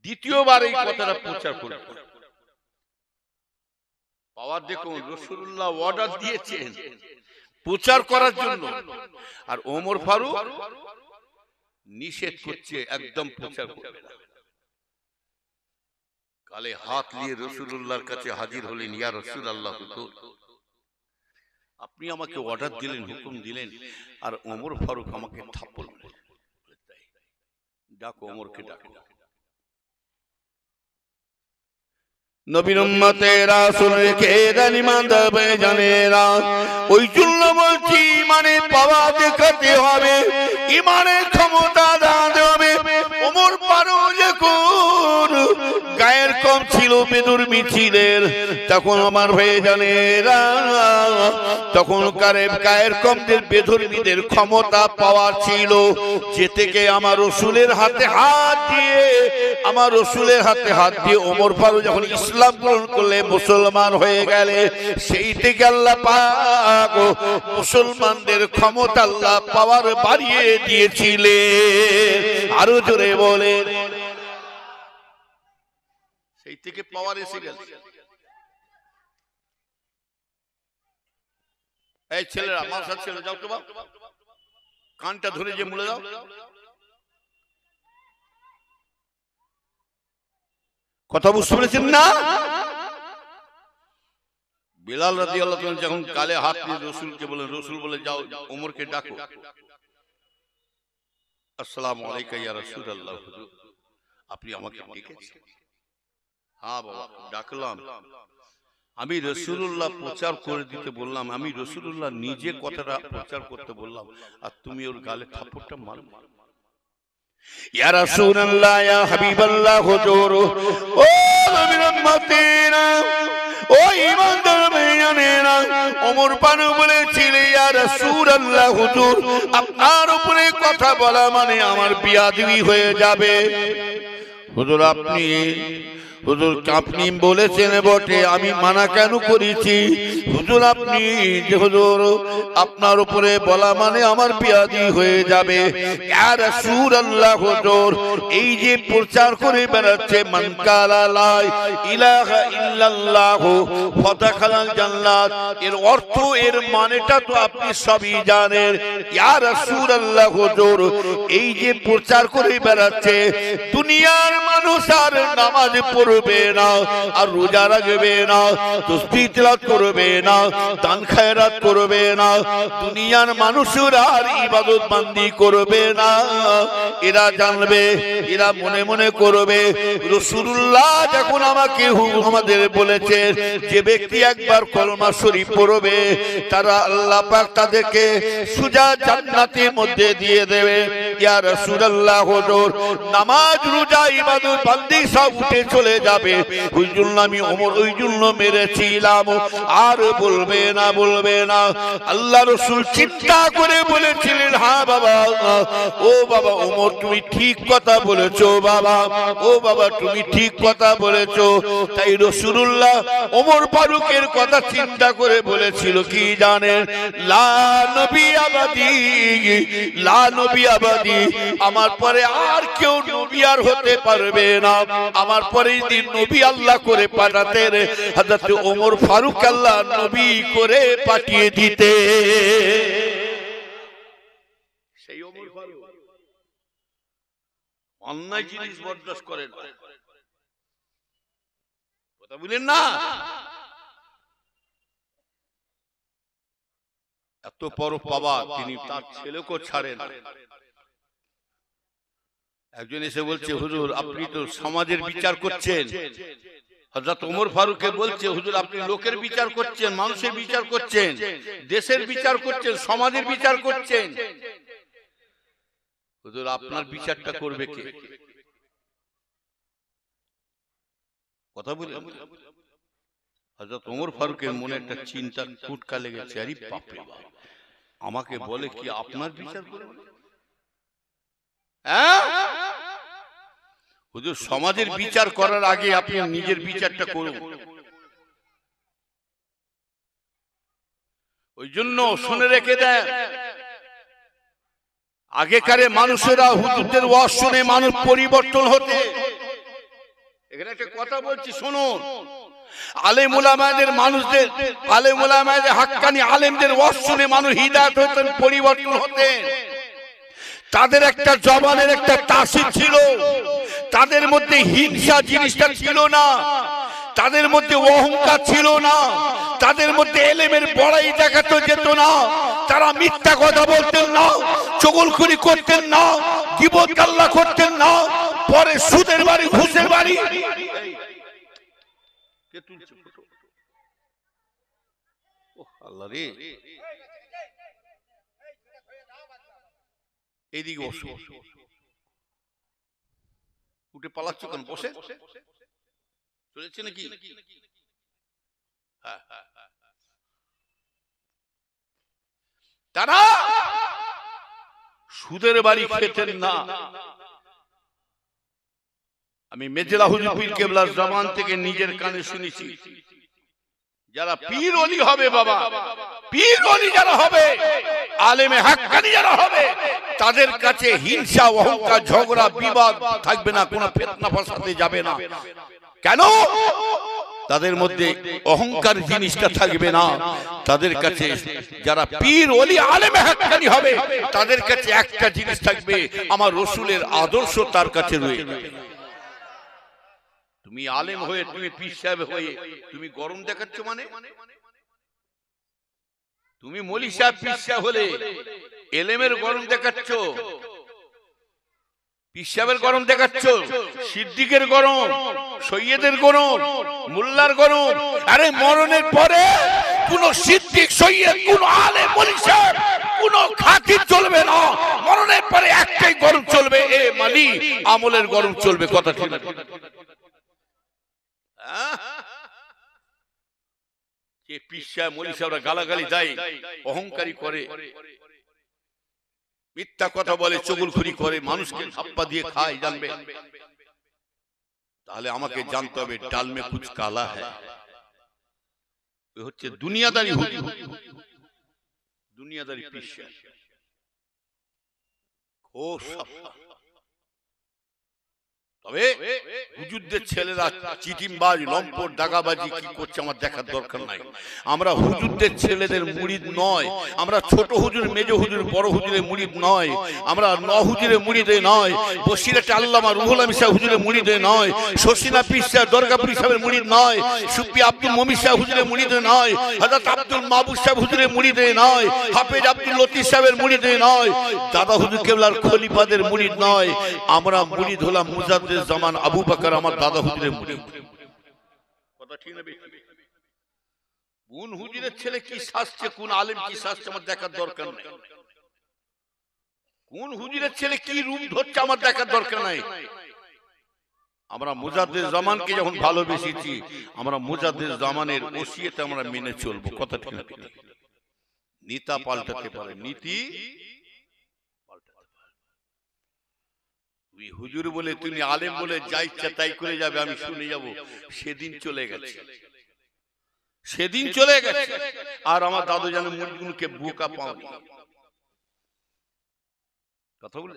দ্বিতীয়বার এই কথাটা প্রচার করে পাওয়ার দেখুন, রাসূলুল্লাহ অর্ডার দিয়েছেন প্রচার করার জন্য, আর ওমর ফারুক নিষেধ করছে একদম প্রচার করবে না। গালে হাত নিয়ে রাসূলুল্লাহর কাছে হাজির হলেন, ইয়া রাসূলুল্লাহ হুজুর আপনি আমাকে অর্ডার দিলেন, হুকুম দিলেন, আর ওমর ফারুক আমাকে থাপ্পড় মেরে, ডাকো ওমরকে ডাকো। নবীর উম্মতেরা শুনে রেখে দেন ইমানদার বেঈমানেরা, ওই জন্য বলছি ইমানের পাওয়া দেখাতে হবে, ইমানের ক্ষমতা দাঁড়াতে হবে। ওমর ফারুক যখন গায়ের কম ছিল, বেদুর্মী ছিলেন, তখন আমার ভাইজানেরা তখন গায়ের কমদের বেদুর্মীদের ক্ষমতা পাওয়ার ছিল, যে থেকে আমার রাসূলের হাতে হাত দিয়ে, আমার রাসূলের হাতে হাত দিয়ে ওমর ফারুক যখন ইসলাম গ্রহণ করলে, মুসলমান হয়ে গেলে, সেই থেকে আল্লাহ পাক মুসলমানদের ক্ষমতা আল্লাহ পাওয়ার বাড়িয়ে দিয়েছিলেন। আরো জোরে বলেন, সেই থেকে পাওয়ার এসে গেল। এই ছেলেরা আমার সাথে ছেলে যাও তো, কানটা ধরে যে মুলে দাও। কথা বুঝতে পেরেছেন না? বিলাল রাদিয়াল্লাহু তাআলা যখন কালে হাত দিয়ে রাসূলকে বলেন, রাসূল বলে যাও ওমরকে ডাকো। আসসালামু আলাইকা ইয়া রাসূলুল্লাহ, হুজুর আপনি আমাকে ডেকেছেন? হ্যাঁ বাবা ডাকলাম। আমি রাসূলুল্লাহ প্রচার করে দিতে বললাম, আমি রাসূলুল্লাহ নিজে কথাটা প্রচার করতে বললাম, আর তুমি ওর গালে থাপ্পড়টা মারো। ইয়া রাসূলুল্লাহ ইয়া হাবিবাল্লাহ হুজুর, ও নবীর উম্মতিনা, ও ঈমানদার ভাইয়ানেরা, ওমর ফারুক বলেছিল ইয়া রাসূলুল্লাহ হুজুর আপনার উপরে কথা বলা মানে আমার বিয়াদবি হয়ে যাবে। হুজুর আপনি বলেছেন বটে, আমি মানা কেন করেছি? হুজুর আপনি যে হুজুর আপনার উপরে বলা মানে আমার বিয়াদি হয়ে যাবে। ইয়া রাসূলুল্লাহ হুজুর এই যে প্রচার করে বেড়াচ্ছে মান কালা লা ইলাহা ইল্লাল্লাহ ফাদাখালাল জান্নাত, এর অর্থ এর মানেটা তো আপনি সবই জানেন। ইয়া রাসূলুল্লাহ হুজুর এই যে প্রচার করে বেড়াচ্ছে দুনিয়ার মানুষ আর নামাজ পড়বে না, আর রোজা রাখবে না, তাসবিহ তিলাওয়াত করবে না, দান খায়রাত করবে না, দুনিয়ার মানুষরা আর ইবাদত বান্দি করবে না, এরা জানবে, এরা মনে মনে করবে রাসূলুল্লাহ যখন আমাদের বলেছেন যে ব্যক্তি একবার কলমা শরীফ পড়বে তারা আল্লাহ পাক তাদেরকে সোজা জান্নাতের মধ্যে দিয়ে দেবে। ইয়া রাসূলুল্লাহ হুজুর নামাজ রোজা ইবাদত বান্দি সব উঠে চলে যাবে, ওই জন্য আমি ওমর ওই জন্য মেরেছিলাম। আর বলবে না। আল্লাহ রাসূল চিন্তা করে বলেছিলেন, হ্যাঁ বাবা, ও বাবা ওমর তুমি ঠিক কথা বলেছো বাবা, ও বাবা তুমি ঠিক কথা বলেছো। তাই রাসূলুল্লাহ ওমর ফারুকের কথা চিন্তা করে বলেছিল কি জানেন? লা নবী আবাদি, আমার পরে আর কেউ নবী আর হতে পারবে না, আমার পরে দিন নবী আল্লাহ করে পাঠাতেন, হযরত ওমর ফারুক আল্লাহ নবী করে পাঠিয়ে দিতে। সেই ওমর ফারুক অন্যায় জিনিস বরদাস্ত করেন, কথা বলেন না? এত বড় পাওয়া তিনি তার ছেলেকেও ছাড়েন। একজন এসে বলছে, হুজুর আপনি তো সমাজের বিচার করছেন। হযরত ওমর ফারুককে বলছে, হুজুর আপনি লোকের বিচার করছেন, মানুষের বিচার করছেন, দেশের বিচার করছেন, সমাজের বিচার করছেন, হুজুর আপনার বিচারটা করবে কে? কথা বলেন। হযরত ওমর ফারুকের মনে একটা চিন্তা ফুটকা লেগেছে, আরে বাপ রে বাপ, আমাকে বলে কি আপনার বিচার করবে? হ্যাঁ হুজুর সমাজের বিচার করার আগে আপনি নিজের বিচারটা করুন। ওই জন্য শুনে রেখে দেন, আগেকারে মানুষেরা হুজুরদের ওয়াজ শুনে মানুষ পরিবর্তন হতে। এখানে একটা কথা বলছি শুনুন, আলেম উলামাদের মানুষদের, আলেম উলামাদের হাক্কানি আলেমদের ওয়াজ শুনে মানুষ হিদায়াত হতেন, পরিবর্তন হতেন। তাদের একটা জবানের একটা তাসির ছিল, তাদের মধ্যে হিংসা জিনিসটা ছিল না, তাদের মধ্যে অহংকার ছিল না, তাদের মধ্যে এলেমের বড়াই দেখাতে যেত না, তারা মিথ্যা কথা বলতেন না, চগলখড়ি করতেন না, গীবত গাল্লা করতেন না, পরে সুদের বাড়ি ঘুষের বাড়ি। আল্লাহ রে, এইদিকে বসো, উঠে পালাচ্ছ কেন? বসে চলেছে নাকি? তারা সুদের বাড়ি খেতেন না। আমি মেজলা হুজুর পীর কেবলার জবান থেকে নিজের কানে শুনেছি, যারা পীর ওলি হবে বাবা, পীর ওলি যারা হবে, আলেমে হাক্কানি যারা হবে, তাদের কাছে হিংসা অহংকার ঝগড়া বিবাদ থাকবে না, কোনো ফিতনা ফাসাদে যাবে না। কেন? তাদের মধ্যে অহংকার জিনিসটা থাকবে না। তাদের কাছে যারা পীর ওলি আলেমে হাক্কানি হবে, তাদের কাছে একটা জিনিস থাকবে, আমার রাসূলের আদর্শ তার কাছে রয়েছে। তুমি আলেম হয়ে, তুমি পীর সাহেব হয়ে তুমি গরম দেখাচ্ছ, মানে তুমি মৌলী সাহেব পীর সাহেব হলে এলেমের গরম দেখাচ্ছ, পীর সাহেবের গরম দেখাচ্ছ, সিদ্দিকের গরম, সৈয়দের গরম, মোল্লার গরম। আরে মরণের পরে কোন সিদ্দিক, সৈয়দ, কোন আলেম, মৌলী সাহেব, কোন খাতির চলবে না। মরণের পরে একটাই গরম চলবে, এ মালি আমলের গরম চলবে। কথা ঠিক না? যে পীর সাহেব মৌলী সাহেবরা গালাগালি দেয়, অহংকারী করে, মিথ্যা কথা বলে, চুগলখড়ি করে, মানুষকে ধাপ্পা দিয়ে খায়, জানবে তাহলে আমাকে জানতে হবে ডাল মে কুছ কালা হ্যায়। হচ্ছে দুনিয়াদারি হুজুর, দুনিয়াদারি পীর সাহেব। ও তবে হুজুরদের ছেলেরা চিটিমবাজ, লম্পট, দাগাবাজি কি করছে আমার দেখার দরকার নাই। আমরা হুজুরদের ছেলেদের মুরিদ নয়, আমরা ছোট হুজুর, মেজ হুজুর, বড় হুজুরের মুরিদ নয়, আমরা ন হুজুরের মুরিদে নয়, বসিরহাট আল্লামা রুহুল আমিন সাহেব হুজুরের মুরিদে নয়, শশিনা পীর সাহেব, দরগাপুর সাহেবের মুরিদ নয়, সুফি আব্দুল মুমিন সাহেব হুজুরের মুরিদে নয়, হযরত আব্দুল মাহবুব সাহেব হুজুরের মুরিদে নয়, হাফেজ আব্দুল লতিফ সাহেবের মুরিদে নয়, দাদা হুজুর কেবলার খলিফাদের মুরিদ নয়। আমরা মুরিদ হলাম মুজাদ্দিদ জামান আবু বকর, আমার দাদা হুজুরের মুরিদ। কথা ঠিক না? কোন হুজুরের ছেলে কি শাস্ত্রে, কোন আলেম কি শাস্ত্রে আমার দেখার দরকার নাই। কোন হুজুরের ছেলে কি রূপ ধরছে আমার দেখার দরকার নাই। আমরা মুজাদ্দিদ জামানকে যখন ভালোবেসেছি, আমরা মুজাদ্দিদ জামানের ওসিয়তে আমরা মেনে চলবো। কথা ঠিক না? নীতা পাল্টাতে পারে, নীতি তুই হুজুর বলে, তুমি আলেম বলে যা ইচ্ছা তাই করে যাবে, আমি শুনে যাব, সেদিন চলে গেছে, সেদিন চলে গেছে। আর আমার দাদু জানে মুরিদগুলোকে বোকা পাওনি। কথা বলে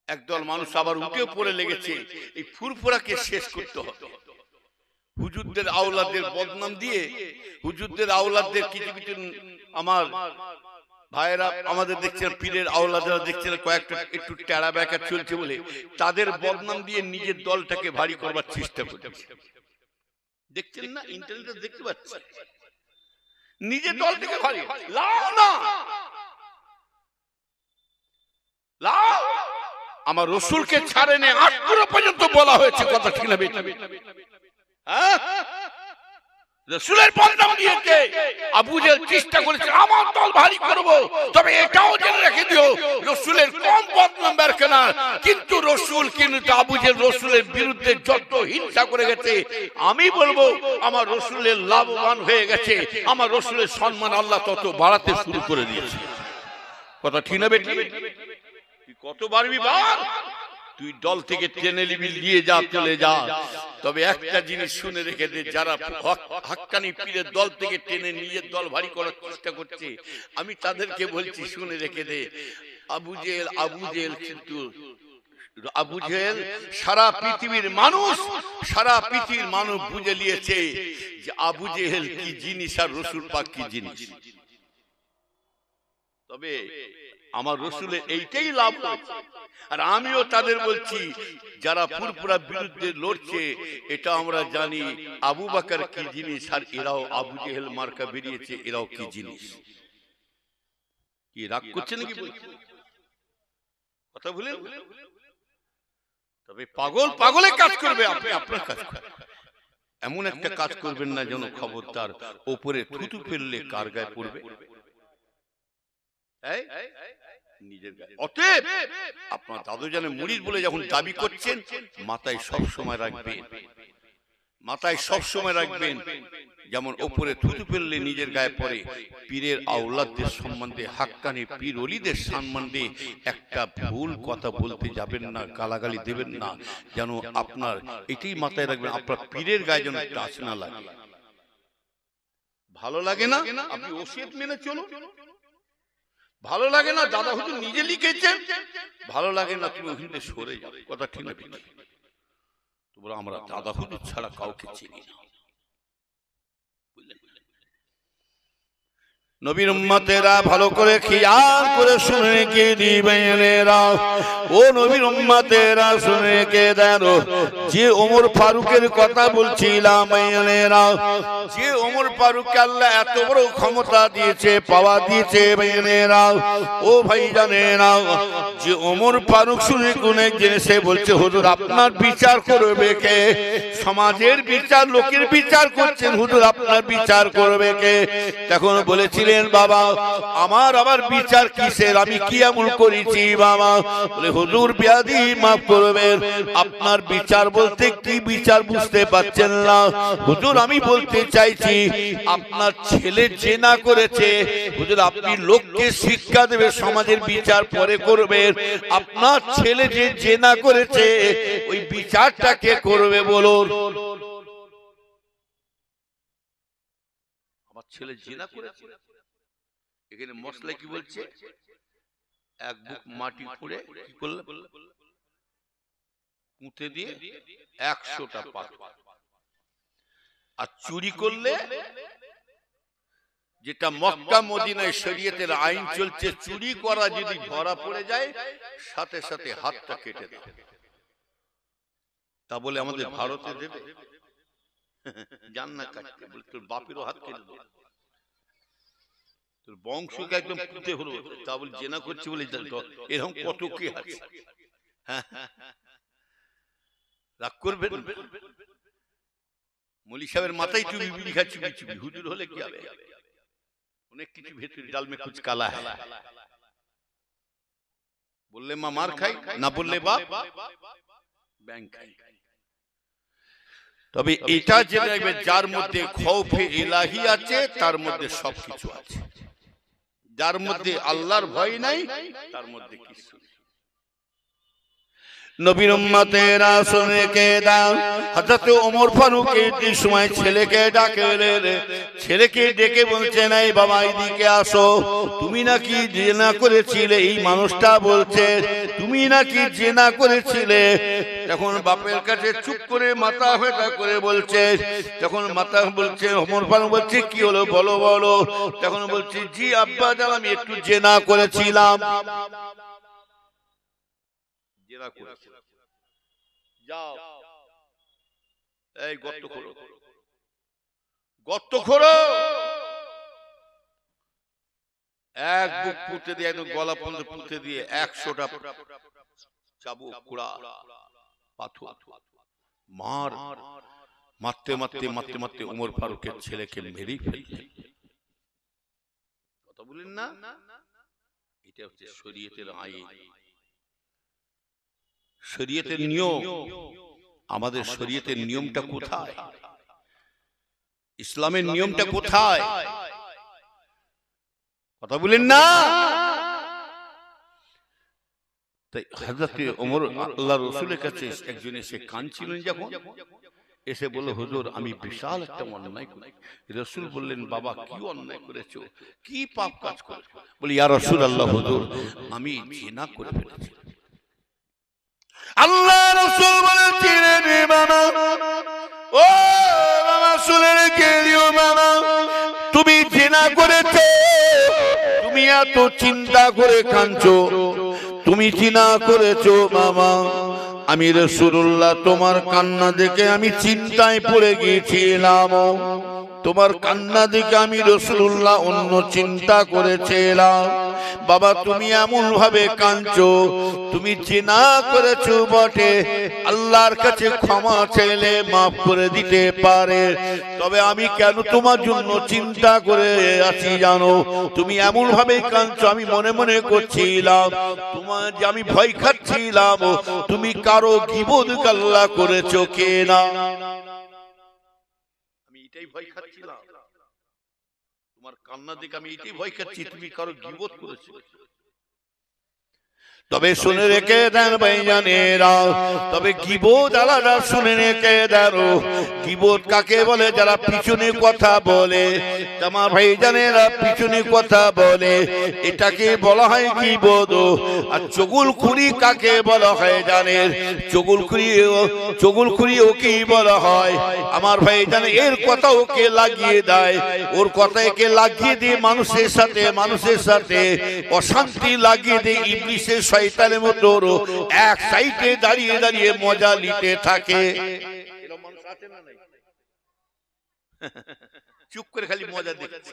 একদল মানুষ আবার উঠে পড়ে লেগেছে, এই ফুরফুরাকে শেষ করতে হবে। হুজুরদের আওলাদদের বদনাম দিয়ে, হুজুরদের আওলাদদের কিছু কিছু আমার ভাইয়েরা আমাদের দেখছেন, পীরের আওলাদরা দেখছেন কয়েকটা একটু টেরা বেঁকা চলছে বলে তাদের বদনাম দিয়ে নিজের দলটাকে ভারী করবার চেষ্টা করছে। দেখছেন না, ইন্টারনেটে দেখতে পাচ্ছেন, নিজের দলটাকে ভারী লাও না, লাও। আমার রসুলকে ছাড়েনে আটপুরো পর্যন্ত বলা হয়েছে। কথা ঠিক না? হ্যাঁ, রসুলের বদনাম দিয়েছে, আবু জেহেল চেষ্টা করেছে আমার দল ভারী করব। তবে এটাও জেনে রেখে দিও, রসুলের কম বদনাম বের কেনা, কিন্তু রসুল কিন্তু আবু জেহেল রসুলের বিরুদ্ধে যত হিংসা করে গেছে, আমি বলবো আমার রসুলের লাভবান হয়ে গেছে, আমার রসুলের সম্মান আল্লাহ তত বাড়াতে শুরু করে দিয়েছে। কথা ঠিক না বেটি? তুই কত পারবি বার, তুই দল থেকে টেনে নিবি, নিয়ে যা, চলে যা। তবে একটা জিনিস শুনে রেখে দে, যারা হাক্কানি পীরের দল থেকে টেনে নিজের দল ভারী করার চেষ্টা করছে, আমি তাদেরকে বলছি শুনে রেখে দে, আবু জেহেল কিন্তু আবু জেহেল সারা পৃথিবীর মানুষ বুঝে নিয়েছে যে আবু জেহেল কি জিনিস আর রসুল পাক কি জিনিস। তবে আমার রসুলের এইটাই লাভ হয়েছে। আর আমিও তাদের বলছি, যারা ফুরফুরা বিরুদ্ধে লড়ছে, এটা আমরা জানি আবু বকর কি জিনিস, আর এরাও আবু জেহেল মার্কা বেরিয়েছে, এরাও কি জিনিস। কি রাগ করছে নাকি? কথা বলেন। তবে পাগল পাগলে কাজ করবে, আপনি আপনার কাজ করবেন। এমন একটা কাজ করবেন না যেন খবরদার ওপরে থুতু ফেললে কার গায়ে পড়বে। নিজের গায়ে। অতএব আপনার দাদু জানে মুরিদ বলে যখন দাবি করছেন, মাথায় সব সময় রাখবেন, মাথায় সব সময় রাখবেন, যেমন ওপরে থুতু ফেললে নিজের গায়ে পড়ে, পীরের আওলাদদের সম্বন্ধে, হাক্কানি পীর ওলিদের সম্বন্ধে একটা ভুল কথা বলতে যাবেন না, গালাগালি দেবেন না, যেন আপনার এটাই মাথায় রাখবেন, আপনার পীরের গায়ে যেন টাচ না লাগে। ভালো লাগে না আপনি ওসিয়ত মেনে চলুন, ভালো লাগে না দাদা হুজুর নিজে লিখেছেন, ভালো লাগে না তুমি ওখানে সরে যাও। কথা ঠিক না? তোমরা আমরা দাদা হুজুর ছাড়া কাউকে চিনি না, বুঝলেন? নবীর উম্মতেরা ভালো করে খেয়াল করে শুনে কে দিবেনেরা, ও নবীর উম্মতেরা শুনে কে দেন, যে ওমর ফারুকের কথা বলছিলাম ভাইয়েরা, যে ওমর ফারুককে আল্লাহ এত বড় ক্ষমতা দিয়েছে, পাওয়া দিয়েছে ভাইয়েরা, ও ভাই জানেরা, যে ওমর ফারুক শুনে কোন একদিন সে বলছে, হুজুর আপনার বিচার করবে কে? সমাজের বিচার, লোকের বিচার করছেন, হুজুর আপনার বিচার করবে কে? তখন বলেছিলেন, বাবা আমার আবার বিচার কিসের, আমি কি এমন করেছি বাবা? বলে, হুজুর বিয়াদি মাফ করবেন, আপনার বিচার বলতে কি বিচার বুঝতে পারছেন না? হুজুর আমি বলতে চাইছি, আপনার ছেলে জেনা করেছে, হুজুর আপনি লোককে শিক্ষা দেবে, সমাজের বিচার পরে করবেন, আপনার ছেলে যে জেনা করেছে ওই বিচারটা কে করবে বলুন? আমার ছেলে জেনা করেছে, এখানে মশলা কি বলছে, এক বুক মাটি খুঁড়ে কি করলে, পুঁতে দিয়ে 100টা পাথর, আর চুরি করলে, যেটা মক্কা মদিনায় শরীয়তের আইন চলছে, চুরি করা যদি ধরা পড়ে যায় সাথে সাথে হাতটা কেটে দেয়। তা বলে আমাদের ভারতে দেবে? জান না কাটতে, বলে তোর বাপেরও হাত কেটে দেবে, তোর বংশকে একদম পুঁতে হলো, তা বলে জেনা করছে বলে এরকম কত কি আছে। রাগ করবেন, মৌলী সাহেবের মাথায় চুবি বিড়ি খাচ্ছি, হুজুর হলে কি হবে? অনেক কিছু ভেতরে ডাল মে কুছ কালা है, বললে মা মার খাই, না বললে বাপ ব্যাংক খাই। তবে এটা যে দেখবে, যার মধ্যে খৌফে ইলাহি আছে তার মধ্যে সবকিছু আছে, যার মধ্যে আল্লাহর ভয় নাই তার মধ্যে কিছু নেই। নবীর উম্মতেরা শুনে কে দাও, হযরত ওমর ফারুক এই সময় ছেলেকে ডাকলেন, ছেলেকে ডেকে বলছেন, এই বাবা এদিকে আসো, তুমি নাকি জেনা করেছিলে, এই মানুষটা বলছে তুমি নাকি জেনা করেছিলে। তখন বাপের কাছে চুপ করে মাথা হেঁটা করে বলছে, তখন মাথা বলছে, ওমর ফারুক বলছে কি হলো বলো বলো। তখন বলছি, জি আব্বা জান আমি একটু জেনা করেছিলাম। যাও এই গর্ত খোঁড়ো, গর্ত খোঁড়ো, এক বুক পুঁতে দিয়ে একদম গলা পর্যন্ত পুঁতে দিয়ে 100টা চাবুক কুড়া পাথর মার, মারতে মারতে মারতে মারতে ওমর ফারুকের ছেলেকে মেরেই ফেললেন। কথা বলেন না, এটা হচ্ছে শরীয়তের আইন, শরীয়তের নিয়ম। আমাদের শরীয়তের নিয়মটা কোথায়? ইসলামের নিয়মটা কোথায়? কথা বলেন না। তাই হযরত ওমর আল্লাহর রাসূলের কাছে একজন এসে কাঁদছিলেন, যখন এসে বলল, হুজুর আমি বিশাল একটা অন্যায় করেছি। রাসূল বললেন, বাবা কি অন্যায় করেছো, কি পাপ কাজ করেছো? বলি, ইয়া রাসূলুল্লাহ হুজুর আমি জিনা করে ফেলেছি। আল্লাহ রাসূল বলেছিলেন, বাবা ও বাবা শুনে রেখে দিও, বাবা তুমি জিনা করেছো, তুমি এত চিন্তা করে কাঁদছো, তুমি জিনা করেছো বাবা। আমি রাসূলুল্লাহ তোমার কান্না দেখে আমি চিন্তায় পড়ে গিয়েছিলাম, তোমার কান্না দেখে আমি রাসূলুল্লাহ অন্য চিন্তা করেছিলাম। বাবা তুমি এমন ভাবে কাঁদছো, তুমি জিনা করেছো বটে, আল্লাহর কাছে ক্ষমা চাইলে মাফ করে দিতে পারে, তবে আমি কেন তোমার জন্য চিন্তা করে আছি জানো? তুমি এমন ভাবে কাঁদছো, আমি মনে মনে করছিলাম তোমার যে আমি ভয় খাচ্ছিলাম তুমি কারো গীবত গাল্লা করেছো কিনা, আমি এটাই ভয় খাচ্ছিলাম। তোমার কান্না দেখে আমি এটাই ভয় খাচ্ছি তুমি কারো গীবত করেছো। তবে শুনে রেখে দেন ভাইজানেরা, তবে গীবত আলাদা শুনে রেখে দেন। গীবত কাকে বলে? যারা পিছনে কথা বলে, আমার ভাইজানেরা পিছনে কথা বলে, এটাকে বলা হয় গীবত। আর চুগলখড়ি কাকে বলা হয় জানেন? চুগলখড়ি ওকে বলা হয়। আমার ভাইজান এর কথা ওকে লাগিয়ে দেয়, ওর কথা একে লাগিয়ে দিয়ে মানুষের সাথে অশান্তি লাগিয়ে দিয়ে ইবলিসের শয়তানের মতো এক সাইডে দাঁড়িয়ে দাঁড়িয়ে মজা নিতে থাকে। চুপ করে খালি মজা দেখছে,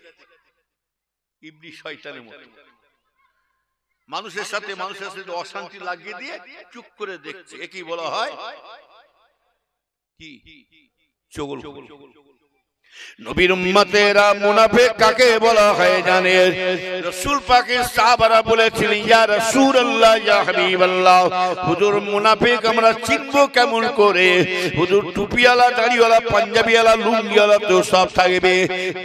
ইবলিস শয়তানের মতো মানুষের সাথে অশান্তি লাগিয়ে দিয়ে চুপ করে দেখছে। একই বলা হয় কি? চুগলখড়ি। নবীর উম্মতেরা মুনাফিক কাকে বলা হয় জানেন? রাসূল পাকের সাহাবারা বলেছিলেন, ইয়া রাসূলুল্লাহ, ইয়া হাবিবাল্লাহ, হুজুর মুনাফিক আমরা চিনব কেমন করে? হুজুর টুপিওয়ালা, দাড়িওয়ালা, পাঞ্জাবিওয়ালা, লুঙ্গিওয়ালা তো সব থাকবে,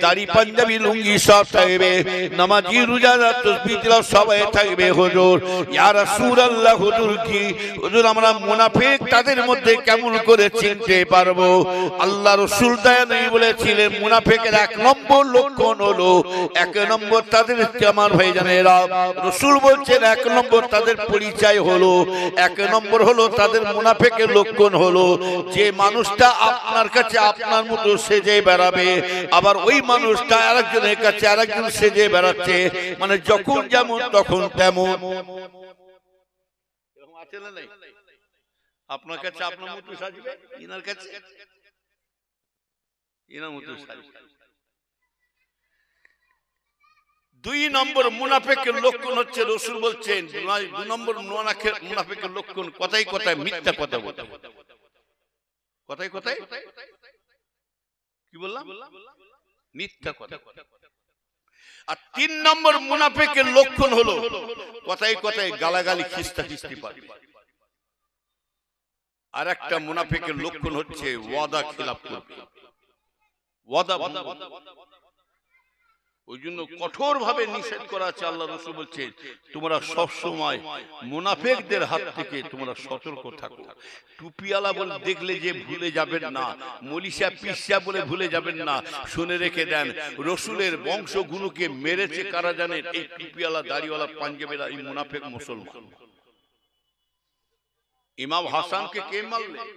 দাড়ি পাঞ্জাবি লুঙ্গি সব থাকবে, নামাজি রোজাদার তাসবিহ তিলাওয়াত সবাই থাকবে। হুজুর, ইয়া রাসূলুল্লাহ, হুজুর কি হুজুর আমরা মুনাফিক তাদের মধ্যে কেমন করে চিনতে পারবো? আল্লাহ রাসূল দয়ানবী বলেছিলেন, মুনাফিকের এক নম্বর লক্ষণ হলো, এক নম্বর তাদের, আমার ভাইজানেরা রাসূল বলছেন এক নম্বর তাদের পরিচয় হলো, এক নম্বর হলো তাদের মুনাফিকের লক্ষণ হলো যে মানুষটা আপনার কাছে আপনার মতো সেজে বেড়াবে, আবার ওই মানুষটা আরেকজনের কাছে আরেকজন সেজে বেড়াচ্ছে, মানে যখন যেমন তখন তেমন। এরকম আছে না নাই? আপনার কাছে আপনার মতো সাজবে, ইনার কাছে দুই নম্বর মুনাফিকের লক্ষণ হচ্ছে, রাসূল বলছেন দুই নম্বর মুনাফিকের লক্ষণ কথাই কথায় মিথ্যা কথা বলে। কথাই কথায় কি বললাম? মিথ্যা কথা। আর তিন নম্বর মুনাফিকের লক্ষণ হলো কথাই কথায় গালাগালি, খিস্তি পারে। আর একটা মুনাফিকের লক্ষণ হচ্ছে ওয়াদা খিলাফ করবে, ওয়াদা। ওই জন্য কঠোর ভাবে নিষেধ করা আছে। আল্লাহ রাসূল বলছেন তোমরা সব সময় মুনাফিকদের হাত থেকে তোমরা সতর্ক থাকো। টুপিওয়ালা বলে দেখলে যে ভুলে যাবেন না, মলিশা পিসা বলে ভুলে যাবেন না। শুনে রেখে দেন, রাসূলের বংশগুলোকে মেরেছে কারা জানেন? এই টুপিওয়ালা, দাড়িওয়ালা, পাঞ্জাবিরা, এই মুনাফিক মুসলমান। ইমাম হাসানকে কে মারলেন?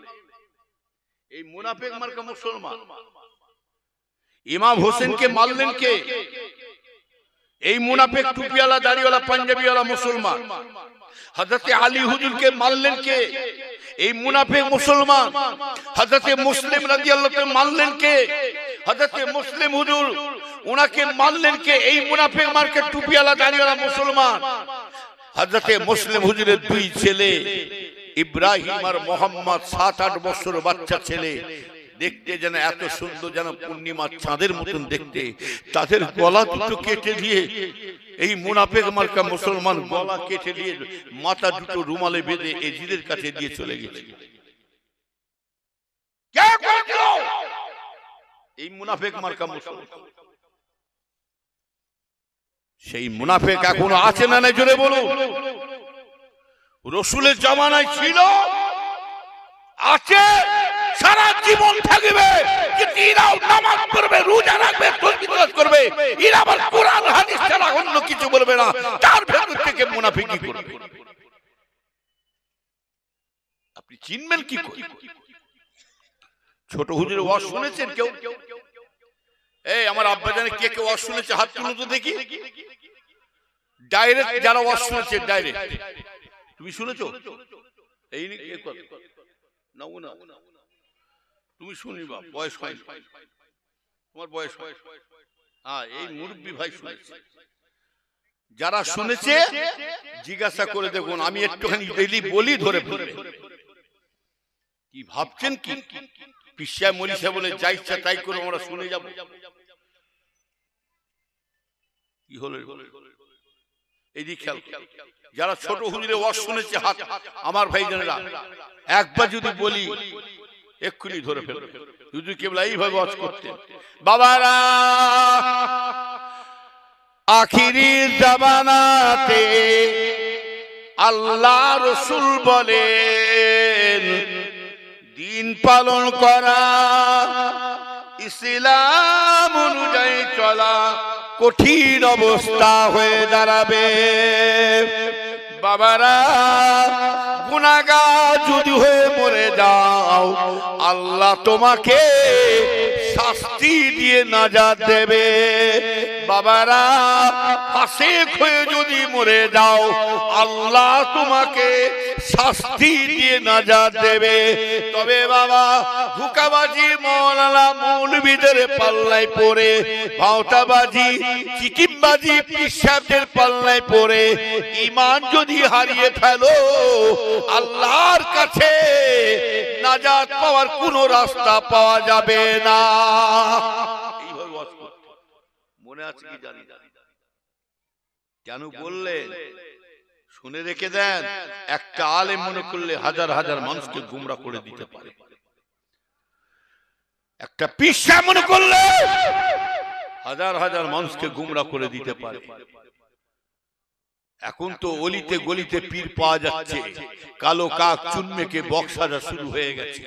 এই মুনাফিক মার্কা মুসলমান। ইমাম হোসেনকে মারলেন কে? এই মুনাফিক টুপিওয়ালা, দাড়িওয়ালা, পাঞ্জাবিওয়ালা মুসলমান। হযরত আলী হুজুরকে মারলেন কে? এই মুনাফিক মুসলমান। হযরত মুসলিম রাদিয়াল্লাহু তাআলা মারলেন কে? হযরত মুসলিম হুজুর উনাকে মারলেন কে? এই মুনাফিক মার্কা টুপিওয়ালা, দাড়িওয়ালা মুসলমান। হযরত মুসলিম হুজুরের দুই ছেলে ইব্রাহিম আর মোহাম্মদ, 7-8 বছর বাচ্চা ছেলে, দেখতে যেন এত সুন্দর, যেন পূর্ণিমার চাঁদের মতন দেখতে। তাদের গলা দুটো কেটে দিয়ে এই মুনাফিক মার্কা মুসলমান গলা কেটে দিয়ে মাথা দুটো রুমালে বেঁধে এজিদের কাছে দিয়ে চলে গেছে। এই মুনাফিক মার্কা মুসলমান। সেই মুনাফিক এখনো আছে না নাই? জোরে বলুন। রাসূলের জামানায় ছিল, আছে, সারা জীবন থাকবে। এরাও নামাজ পড়বে, রোজা রাখবে, তাসবিহ তিলাওয়াত করবে, এরা আবার কোরআন হাদিস ছাড়া অন্য কিছু বলবে না। তার ভেতর থেকে মুনাফিকি করবে। আপনি চিনবেন কি করে? ছোট হুজুরের ওয়াজ শুনেছেন কেউ? এই আমার আব্বাজানে কে কে ওয়াজ শুনেছে? হাত তুলুন তো দেখি। ডাইরেক্ট যারা ওয়াজ শুনেছে, ডাইরেক্ট। তুমি শুনেছো? এই না, তুমি শুনিবা, বয়স হয়, তোমার বয়স হয়। হ্যাঁ, এই মুরব্বী ভাই শুনেছে। যারা শুনেছে জিজ্ঞাসা করে দেখুন, আমি একটুখানি ডেইলি বলি, ধরে ফেলবে। কি ভাবছেন? কি পিসা মরিসা বলে যা ইচ্ছা তাই করে আমরা শুনে যাব? কি হলো? এইদিকে খেয়াল। যারা ছোট হুজুরে ওয়াজ শুনেছে হাত, আমার ভাইজানেরা, একবার যদি বলি এক্ষুনি ধরে ফেলবে। হুজুর কেবলা এইভাবে ওয়াজ করতেন। বাবারা, আখিরি জামানাতে আল্লাহ রসুল বলেন দিন পালন করা, ইসলাম অনুযায়ী চলা কঠিন অবস্থা হয়ে দাঁড়াবে। বাবারা, গুনাহগার যদি হয়ে মরে যাও, আল্লাহ তোমাকে শাস্তি দিয়ে নাজাত দেবে। বাবারা, ফাসিক হয়ে যদি মরে যাও, আল্লাহ তোমাকে শাস্তি দিয়ে নাজাত দেবে। তবে বাবা, ধোঁকাবাজি মৌলানা মৌলবীদের পাল্লায় পড়ে, ভাওতাবাজি চিটিংবাজি পিসাবদের পাল্লায় পড়ে ঈমান যদি হারিয়ে ফেলো, আল্লাহর কাছে নাজাত পাওয়ার কোনো রাস্তা পাওয়া যাবে না। এইভাবে ওয়াজ করতে মনে আছে কি জানি না, কেন বললেন শুনে রেখে দেন। একটা আলেম মনে করলে হাজার হাজার মানুষকে গুমরা করে দিতে পারে, একটা পিসা মনে করলে হাজার হাজার মানুষকে গুমরা করে দিতে পারে। এখন তো অলিতে গলিতে পীর পাওয়া যাচ্ছে, কালো কাক চুনমেকে বক্স সাজা শুরু হয়ে গেছে।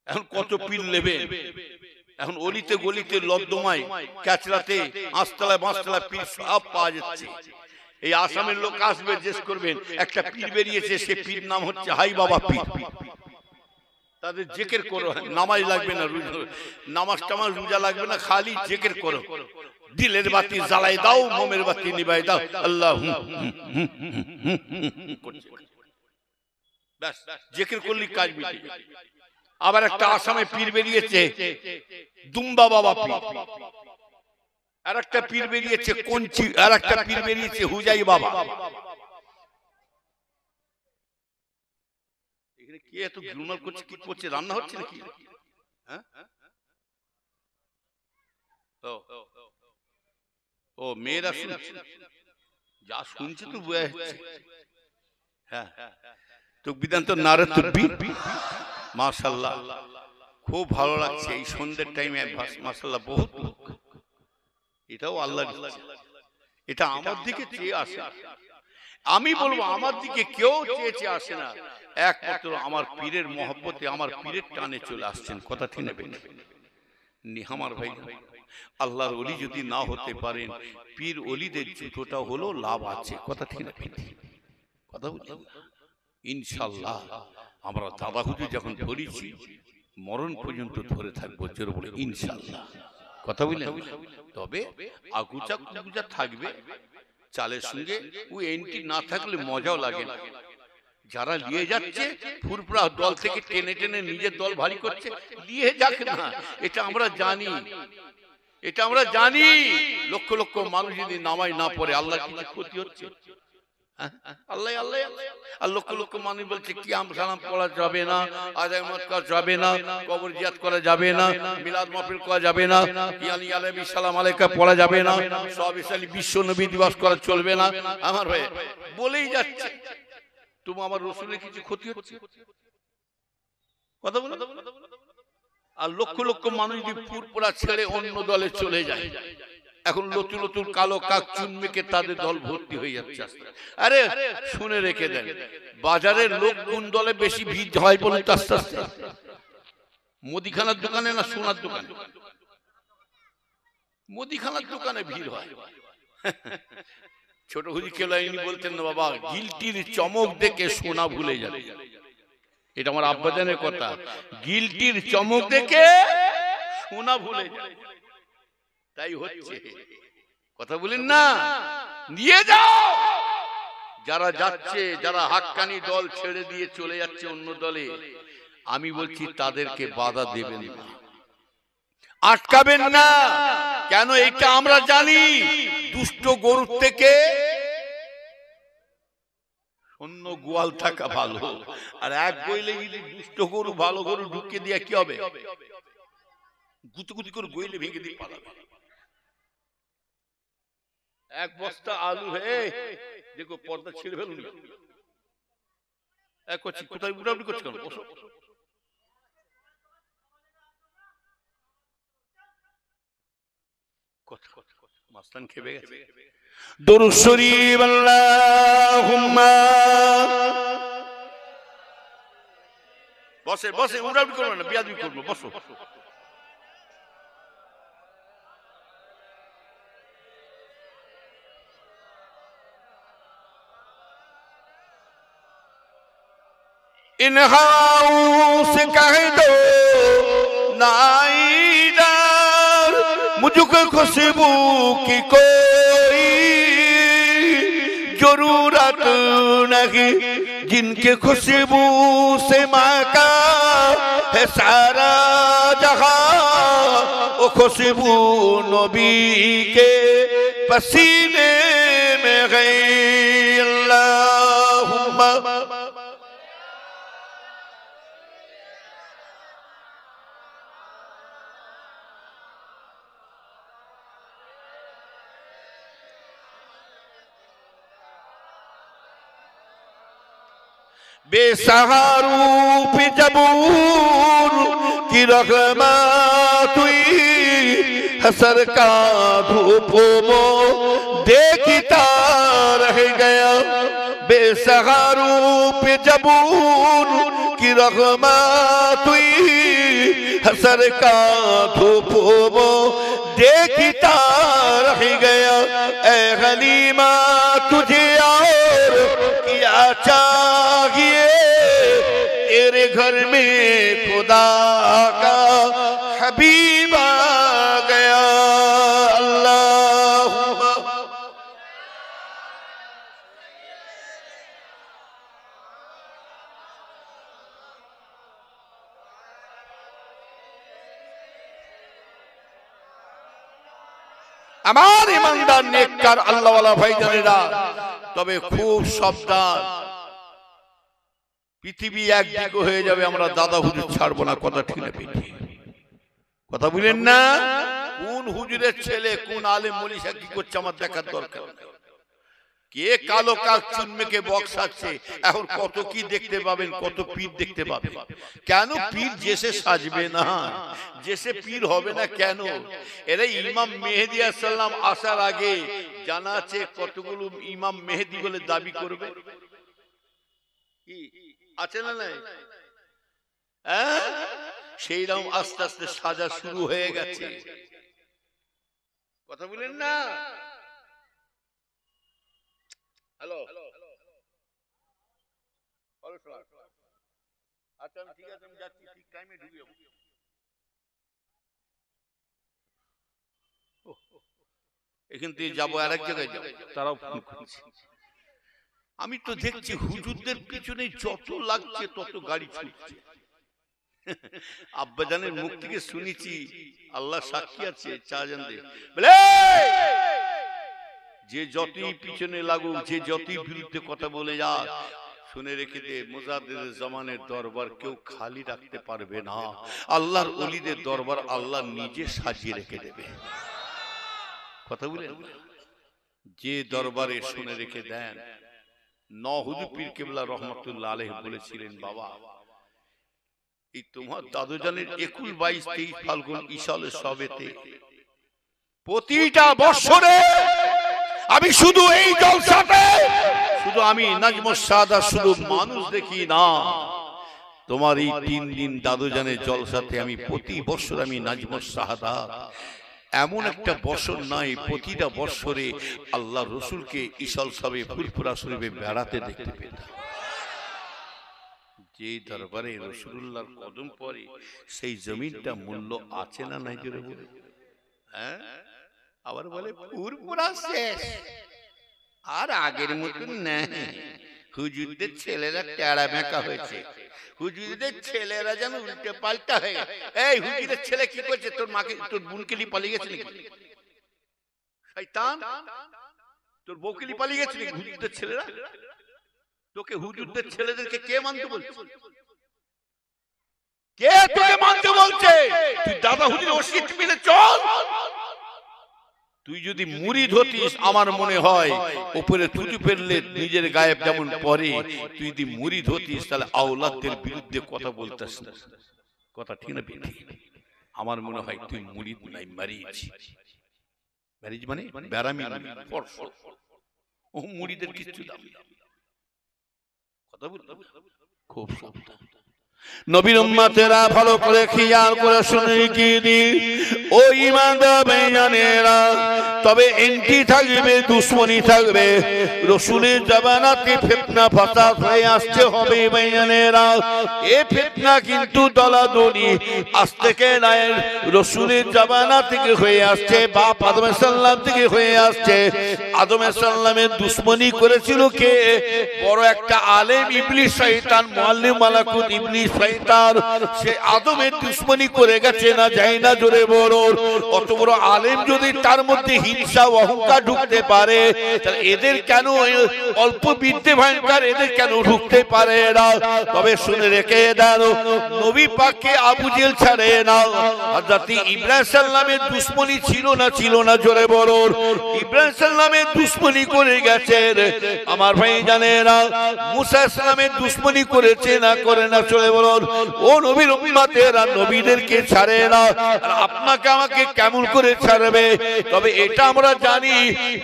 এখন কত পীর নেবেন? এখন অলিতে গলিতে লদ্দমায় ক্যাচরাতে আঁশতলায় বাঁশতলায় পীর সব পাওয়া যাচ্ছে। এই আসামের লোক আসবে, জিজ্ঞেস করবেন একটা পীর বেরিয়েছে, সে পীর নাম হচ্ছে হাই বাবা পীর। তাদের জিকির করো, নামাজ লাগবে না, নামাজ টামাজ রোজা লাগবে না, খালি জিকির করো। দিলের বাতি জ্বালাই দাও, মোমের বাতি নিভাই দাও, আল্লাহ ব্যাস জিকির করলি কাজ মিটে। আবার একটা আসামে পীর বেরিয়েছে দুম্বা বাবা পীর, আর একটা পীর বেরিয়েছে কঞ্চি, আর একটা পীর বেরিয়েছে হুজাই বাবা। এখানে কি এত গ্লুমার করছে? কি করছে? রান্না হচ্ছে নাকি? হ্যাঁ, ও মেয়েরা শুনছে, যা শুনছে তো বোঝা যাচ্ছে। হ্যাঁ, তো বিধান্ত নারে তুব্বি, মাশাআল্লাহ, খুব ভালো লাগছে এই সন্ধ্যের টাইমে। মাশাআল্লাহ, বহুত লোক। এটাও আল্লাহর ইচ্ছা, এটা আমার দিকে চেয়ে আসে। আমি বলবো আমার দিকে কেউ চেয়ে আসে না, একমাত্র আমার পীরের মহব্বতে, আমার পীরের টানে চলে আসছেন। কথা ঠিক নেবেন আমার ভাই। আল্লাহর ওলি যদি না হতে পারেন, পীর ওলিদের জুতোটা হলো লাভ আছে। কথা ঠিক নেবেন, কথা বলছেন। ইনশাআল্লাহ আমরা দাদা হুজুর যখন ধরেছি, মরণ পর্যন্ত ধরে থাকবো, জোরে বলে ইনশাআল্লাহ। কথা বললেন। তবে আগুচা কুগুচা থাকবে চালের সঙ্গে, ওই এন্ট্রি না থাকলে মজাও লাগে না। যারা নিয়ে যাচ্ছে ফুরফুরা দল থেকে টেনে টেনে নিজের দল ভারী করছে, নিয়ে যাক না, এটা আমরা জানি, এটা আমরা জানি। লক্ষ লক্ষ মানুষ যদি নামাজ না পড়ে, আল্লাহ কিছু ক্ষতি হচ্ছে? আল্লাহ আল্লাহ আর লক্ষ লক্ষ মানুষ বলছে কিয়াম সালাম পড়া যাবে না, আজামত করা যাবে না, কবর জিয়ারত করা যাবে না, মিলাদ মাহফিল করা যাবে না, ইয়ানি আলাইহি সালাম আলাইকা পড়া যাবে না, সব ইসলামী বিশ্ব নবী দিবস করা চলবে না। আমার ভাই বলেই যাচ্ছে, তুমি আমার রাসূলের কিছু ক্ষতি হচ্ছে? কথা বলো। আর লক্ষ লক্ষ মানুষ যদি ফুরফুরা ছেড়ে অন্য দলে চলে যায়, এখন নতুন নতুন কালো কাক চুনমেকে তাদের দল ভর্তি হয়ে যাচ্ছে। আরে শুনে রেখে দেন, বাজারের লোক কোন দলে বেশি ভিড় হয় বলুন তো? আস্তে আস্তে মুদিখানার দোকানে না সোনার দোকানে? মুদিখানার দোকানে ভিড় হয়। ছোট হুজুর কেলাইনি বলতেন না, বাবা গিলটির চমক দেখে সোনা ভুলে যাবে। এটা আমার আব্বাজানের কথা, গিলটির চমক দেখে সোনা ভুলে যায়। তাই হচ্ছে, কথা বলেন না, নিয়ে যাও। যারা যাচ্ছে, যারা হাক্কানি দল ছেড়ে দিয়ে চলে যাচ্ছে অন্য দলে, আমি বলছি তাদেরকে বাধা দেবেন না, আটকাবেন না। কেন? এটা আমরা জানি, দুষ্ট গরুর থেকে অন্য গোয়াল থাকা ভালো। আর এক গইলে যদি দুষ্ট গরু ভালো গরু ঢুকিয়ে দিয়ে কি হবে? গুতুগুতি করে গইলে ভেঙে দিয়ে পালাবে। এক বস্তা আলু হে দেখো, পর্দা ছিঁড়ে ফেলুন। এক করছি, কোথায় উড়াউড়ি করছি কেন? বসো। মাস্তান খেপে গেছে। দরুদ শরীফ আল্লাহুম্মা। বসে বসে উড়াউড়ি করবে না, বিয়াদবি করবো, বসো। इन हाउस कह दो नाईदार मुझको खुशबू की कोई जरूरत नहीं, जिनके खुशबू से महका है सारा जहां, वो खुशबू नबी के पसीने में गई। अल्लाहुम्मा बेसहारूप जबूर की रहमत हुई, हसर का धूप वो देखता रह गया। बेसहारूप जबूर की रहमत हुई, हसर का धूप वो देखता रह गया। ऐ हलीमा तुझे और क्या चाहिए, तेरे घर में खुदा का हबीब आ गया। अल्लाहुम्मा আমার ইমানদার নেককার আল্লাহওয়ালা ভাইজানেরা, তবে খুব সাবধান, পৃথিবী একদিকে হয়ে যাবে, আমরা দাদা হুজুর ছাড়বো না। কথা ঠিক না পিঠে কথা বলেন না? কোন হুজুরের ছেলে কোন আলেম মলিশা কি করছে আমার দেখার দরকার। কে কালো কাক চুনমেকে বক্সাচ্ছে, এখন কত কি দেখতে পাবেন, কত পীর দেখতে পাবেন। কেন পীর জেসে সাজবে না, জেসে পীর হবে না কেন? এরা ইমাম মেহেদী আলাইহিস সালাম আসার আগে জানা আছে কতগুলো ইমাম মেহেদী বলে দাবি করবে, কি আছে না নাই? সেই রকম আস্তে আস্তে সাজা শুরু হয়ে গেছে। কথা বলেন না? হ্যালো, আচ্ছা ঠিক আছে, আমি যাচ্ছি, ঠিক টাইমে ঢুকে যাবো। এখান থেকে যাবো আর এক জায়গায় যাবো, তারাও ফোন করছে। আমি তো দেখছি হুজুরদের পিছনে যত লাগছে তত গাড়ি ছুটছে। আব্বাজানের মুখ থেকে শুনেছি, আল্লাহ সাক্ষী আছে, যে যতই পিছনে লাগুক, যে যতই বিরুদ্ধে কথা বলে যাক, শুনে রেখে দে, মুজাদ্দিদ জামানের দরবার কেউ খালি রাখতে পারবে না। আল্লাহর ওলিদের দরবার আল্লাহ নিজে সাজিয়ে রেখে দেবে। কথা বলেন, যে দরবারে শুনে রেখে দেন। হুজুর পীর কেবলা রহমাতুল্লাহ আলাইহি বলেছিলেন, বাবা এই তোমার দাদুজানের 21, 22, 23 ফাল্গুন ইশালে সবেতে প্রতিটা বছরে আমি শুধু এই জলসাতে শুধু আমি নাজমুস সাদা শুধু মানুষ দেখি না, তোমার এই 3 দিন দাদুজানের জলসাতে আমি প্রতি বছর আমি নাজমুস সাহাদা, এমন একটা বছর নাই প্রতিটা বছরে আল্লাহ রসুলকে ইশাল সবে ফুরফুরা শরীফে বেড়াতে দেখতে পেতাম। যে দরবারে রাসূলুল্লাহর কদম পড়ে সেই জমিনটা মূল্য আছে না নাই জোরে বলে? হ্যাঁ, আবার বলে ফুরফুরা শেষ, আর আগের মতন নেই। হুজুরদের ছেলেরা টেড়া বেঁকা হয়েছে, হুজুরদের ছেলেরা যেন উল্টে পাল্টা হয়ে গেছে। এই হুজুরের ছেলে কি করছে? তোর মাকে তোর বোনকে নিয়ে পালিয়ে গেছে নাকি? শয়তান, তোর বউকে নিয়ে পালিয়ে গেছে নাকি হুজুরদের ছেলেরা? তোকে হুজুরদের ছেলেদেরকে কে মানতে বলছে? কে তোকে মানতে বলছে? তুই দাদা হুজুর ওসিয়ত মেনে চল। তুই যদি মুরিদ হতিস, আমার মনে হয় উপরে থুতু ফেললে নিজের গায়ে যেমন পরে, তুই যদি মুরিদ হতিস তাহলে আওলাদদের বিরুদ্ধে কথা বলতেস না। কথা ঠিক না বেঠি? আমার মনে হয় তুই মুরিদ নাই, মারিয়েছিস। ব্যারিজ মানে ব্যারামি স্পর্শ, ও মুড়িদের কিচ্ছু দাম নেই। কথা বললাম খুব সাবধান। নবীর উম্মতেরা ভালো করে খেয়াল করে শুনে কি দি ও ঈমানদার বেঈমানেরা, তবে এন্টি থাকবে, দুশমনি থাকবে। রাসূলের জামানাতে ফিতনা ফাসাদ হয়ে আসছে হবে বেঈমানেরা। এই ফিতনা কিন্তু দলাদলি আজ থেকে নয়, রাসূলের জামানা থেকে হয়ে আসছে, বাপ আদম আলাইহিস সালাম থেকে হয়ে আসছে। আদম আলাইহিস সালামের দুশমনি করেছিল কে? বড় একটা আলেম ইবলিস শয়তান, মুআল্লিম মালাকুত ইবলিস শয়তান, সে আদমের দুশমনি করে গেছে না, যায় না জোরে বড়। অত বড় আলেম যদি তার মধ্যে হিংসা অহংকার ঢুকতে পারে, তাহলে এদের কেন অল্প বিদ্যে ভয়ঙ্কর, এদের কেন ঢুকতে পারে না? তবে শুনে রেখে দেন, নবী পাককে আবু জেল ছাড়ে না। হযরত ইব্রাহিম সাল্লামের দুশমনি ছিল না, ছিল না জোরে বড়। ইব্রাহিম সাল্লামের দুশমনি করে গেছেন আমার ভাই জানে না। মুসা সাল্লামের দুশমনি করেছে না, করে না চলে বলুন। ও নবীর উম্মতেরা নবীদেরকে ছাড়ে না, আর আপনাকে আমাকে কেমন করে ছাড়বে? তবে এটা আমরা জানি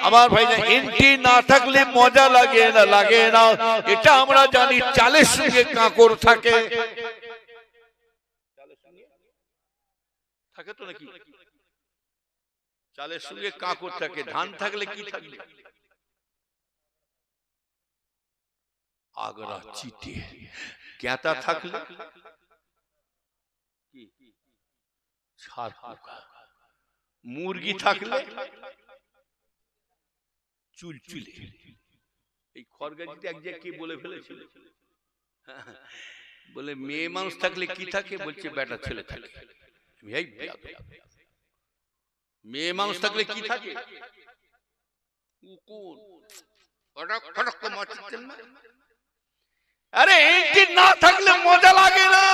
আমার ভাই, এন্টি না থাকলে মজা লাগে না, লাগে না। এটা আমরা জানি চালের সঙ্গে কাঁকড় থাকে, থাকে তো নাকি? চালের সঙ্গে কাঁকড় থাকে, ধান থাকলে কি থাকবে? আগরা চিটে। ক্যাতা থাকলে মুরগি থাকলে চুলচুলে। এই খড়গাজিতে এক জায়গায় কি বলে ফেলেছিল, বলে মেয়ে মানুষ থাকলে কি থাকে, বলছে বেটা ছেলে থাকে। মেয়ে মানুষ থাকলে কি থাকে? আরে এন্টি না থাকলে মজা লাগে না।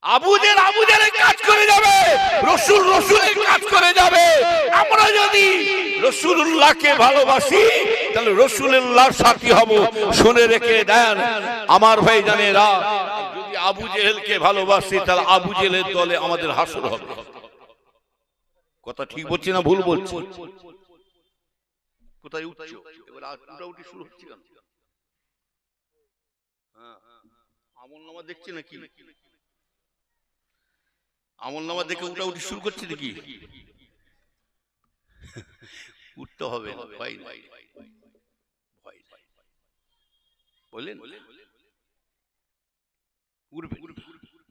আবুজের কাজ করে যাবে, রসুলের কাজ করে যাবে। আমরা যদি রাসূলুল্লাহকে ভালোবাসি, তাহলে রাসূলুল্লাহর সাথী হব। শুনে রেখে দেন আমার ভাই জানেরা, যদি আবু জেহেলকে ভালোবাসি, তাহলে আবু জেহেলের দলে আমাদের হাসর হবে। কথা ঠিক বলছি না ভুল বলছি? কোথায় উঠছো? এবার উঠাউঠি শুরু হচ্ছে কেন? আমলনামা দেখছি নাকি? আমলনামা দেখে উঠাউঠি শুরু করছে নাকি? উঠতে হবে না, ভয় নাই, ভয় নাই। বললেন উঠবে।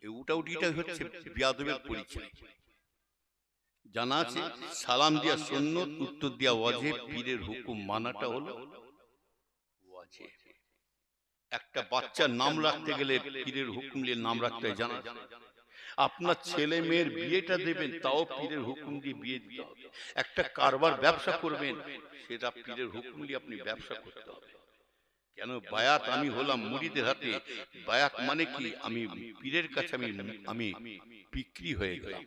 এই উঠাউঠিটা হচ্ছে বিয়াদবের পরিচয়। জানা আছে সালাম দিয়া সুন্নত, উত্তর দিয়া ওয়াজিব, পীরের হুকুম মানাটা হলো ওয়াজিব। একটা বাচ্চার নাম রাখতে গেলে পীরের হুকুম নিয়ে নাম রাখতে হয়, জানা? আপনার ছেলে মেয়ের বিয়েটা দেবেন, তাও পীরের হুকুম দিয়ে বিয়ে দিতে হবে। একটা কারবার ব্যবসা করবেন, সেটা পীরের হুকুম দিয়ে আপনি ব্যবসা করতে হবে। কেন? বায়াত আমি হলাম মুরিদের হাতে। বায়াত মানে কি? আমি পীরের কাছে আমি বিক্রি হয়ে গেলাম।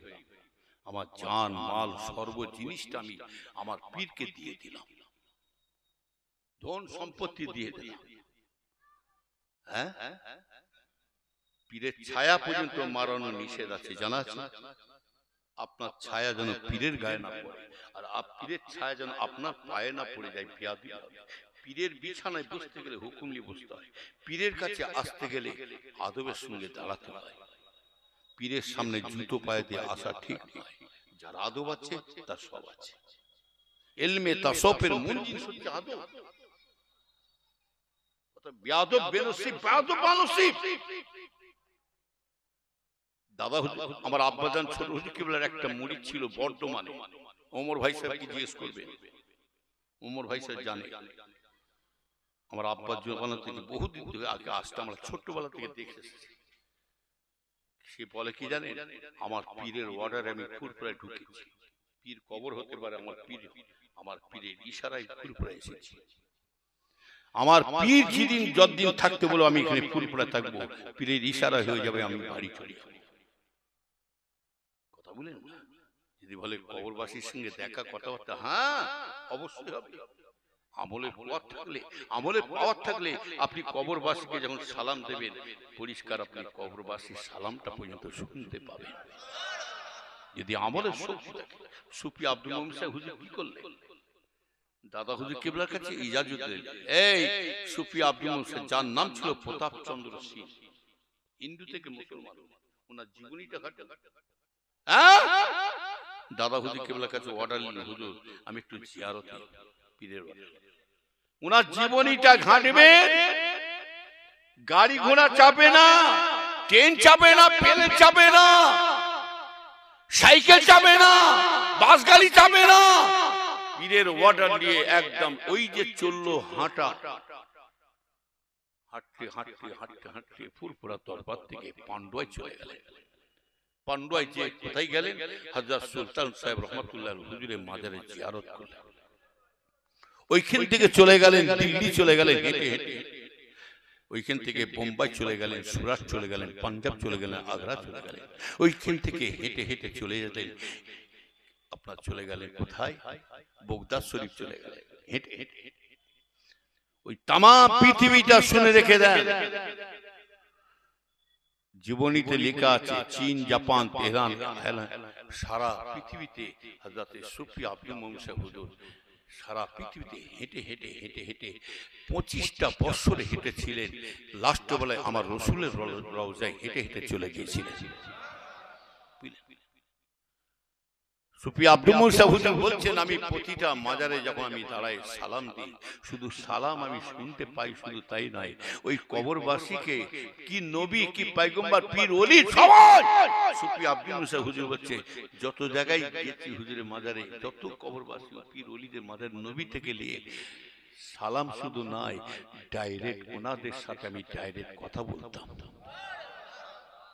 আমার জান মাল সর্ব জিনিসটা আমি আমার পীরকে দিয়ে দিলাম, ধন সম্পত্তি দিয়ে দিলাম। হ্যাঁ, পীরের ছায়া পর্যন্ত মারানো নিষেধ আছে, জানা আছে? আপনার ছায়া যেন পীরের গায়ে না পড়ে, আর পীরের ছায়া যেন আপনার পায়ে না পড়ে যায়। বিয়াদবি হবে। পীরের বিছানায় বসতে গেলে হুকুম নিয়ে বসতে হয়, পীরের কাছে আসতে গেলে আদবের সঙ্গে দাঁড়াতে হয়। পীরের সামনে জুতো পায়ে দিয়ে আসা ঠিক নয়। যার আদব আছে তার সব আছে। ইলমে তাসাউফের মূল জিনিস হচ্ছে আদব। বিয়াদব বেনসিব, বিয়াদব মানসিব। দাদা আমার আব্বাজান ছোট হুজুর কিবলার একটা মুরিদ ছিল বর্ধমানে। ওমর ভাই সাহেবকে জিজ্ঞেস করবে, ওমর ভাই সাহেব জানে। আমার আব্বার জমানা থেকে বহুদিন ধরে আগে আসতে, আমরা ছোট্টবেলা থেকে দেখে এসেছি। সে বলে কি জানে, আমার পীরের অর্ডারে আমি ফুরফুরায় ঢুকেছি। পীর কবর হতে পারে, আমার পীরের ইশারায় ফুরফুরায় এসেছি। আমার পীর যেদিন যতদিন থাকতে বলো আমি এখানে ফুরফুরায় থাকবো, পীরের ইশারা হয়ে যাবে, আমি বাড়ি চলে যাবো। কথা বলেন না? যদি বলে কবরবাসীর সঙ্গে দেখা কথাবার্তা, হ্যাঁ অবশ্যই হবে। আমলের পাওয়ার থাকলে আপনি কবরবাসীকে যখন সালাম দেবেন, পরিষ্কার আপনি কবরবাসীর সালামটা পর্যন্ত শুনতে পাবেন। যদি আমলের শক্তি থাকে, সুফি আব্দুল মুমিন সাহেব হুজুর কি করলেন? দাদা হুজুর কিবলার কাছে ইজাজত দিলেন, এই সুফি আব্দুল মুমিন সাহেব, যার নাম ছিল প্রতাপ চন্দ্র সিং, হিন্দু থেকে মুসলমান, ওনার জীবনীটা ঘাটে। দাদা হুজুর কিবলার কাছে অর্ডার নিলেন, হুজুর আমি একটু জিয়ারতে পীরের বাড়ি, ওনার জীবনীটা ঘাঁটবেন। গাড়ি ঘোড়া চাপে না, ট্রেন চাপে না, প্লেন চাপে না, সাইকেল চাপে না, বাস গাড়ি চাপে না, পীরের অর্ডার নিয়ে একদম ওই যে চললো হাঁটা, হাঁটতে হাঁটতে হাঁটতে হাঁটতে ফুরফুরা দরবার থেকে পান্ডুয়ায় চলে গেলেন। পান্ডুয়ায় যে কোথায় গেলেন? হযরত সুলতান সাহেব রহমাতুল্লাহ হুজুরের মাজারে জিয়ারত করলেন। ওইখান থেকে চলে গেলেন দিল্লি, চলে গেলেন হেঁটে হেঁটে, ওইখান থেকে বোম্বাই চলে গেলেন, সুরাট চলে গেলেন, পাঞ্জাব চলে গেলেন, আগ্রা চলে গেলেন, ওইখান থেকে হেঁটে হেঁটে চলে যেতেন আপনার চলে গেলেন কোথায়? বগদাদ শরীফ চলে গেলেন হেঁটে হেঁটে। ওই তামাম পৃথিবীটা শুনে রেখে দেন, জীবনীতে লেখা আছে চীন, জাপান, তেহরান, সারা পৃথিবীতে হযরত সুফি আব্দুল মুমিন সাহেব হুজুর সারা পৃথিবীতে হেঁটে হেঁটে হেঁটে হেঁটে 25টা বছর হেঁটেছিলেন। লাস্ট বেলায় আমার রসুলের রওজায় হেঁটে হেঁটে চলে গিয়েছিলেন। সুফি আব্দুল মুমিন সাহেব হুজুর বলছেন, আমি প্রতিটা মাজারে যখন আমি দাঁড়াই সালাম দিই, শুধু সালাম আমি শুনতে পাই, শুধু তাই নয়, ওই কবরবাসীকে কি নবী, কি পয়গম্বর, পীর, ওলি সবাই। সুফি আব্দুল মুমিন সাহেব হুজুর বলছে, যত জায়গায় গেছি হুজুরের মাজারে, যত কবরবাসী পীর ওলিদের মাজারে নবী থেকে নিয়ে সালাম শুধু নয়, ডাইরেক্ট ওনাদের সাথে আমি ডাইরেক্ট কথা বলতাম।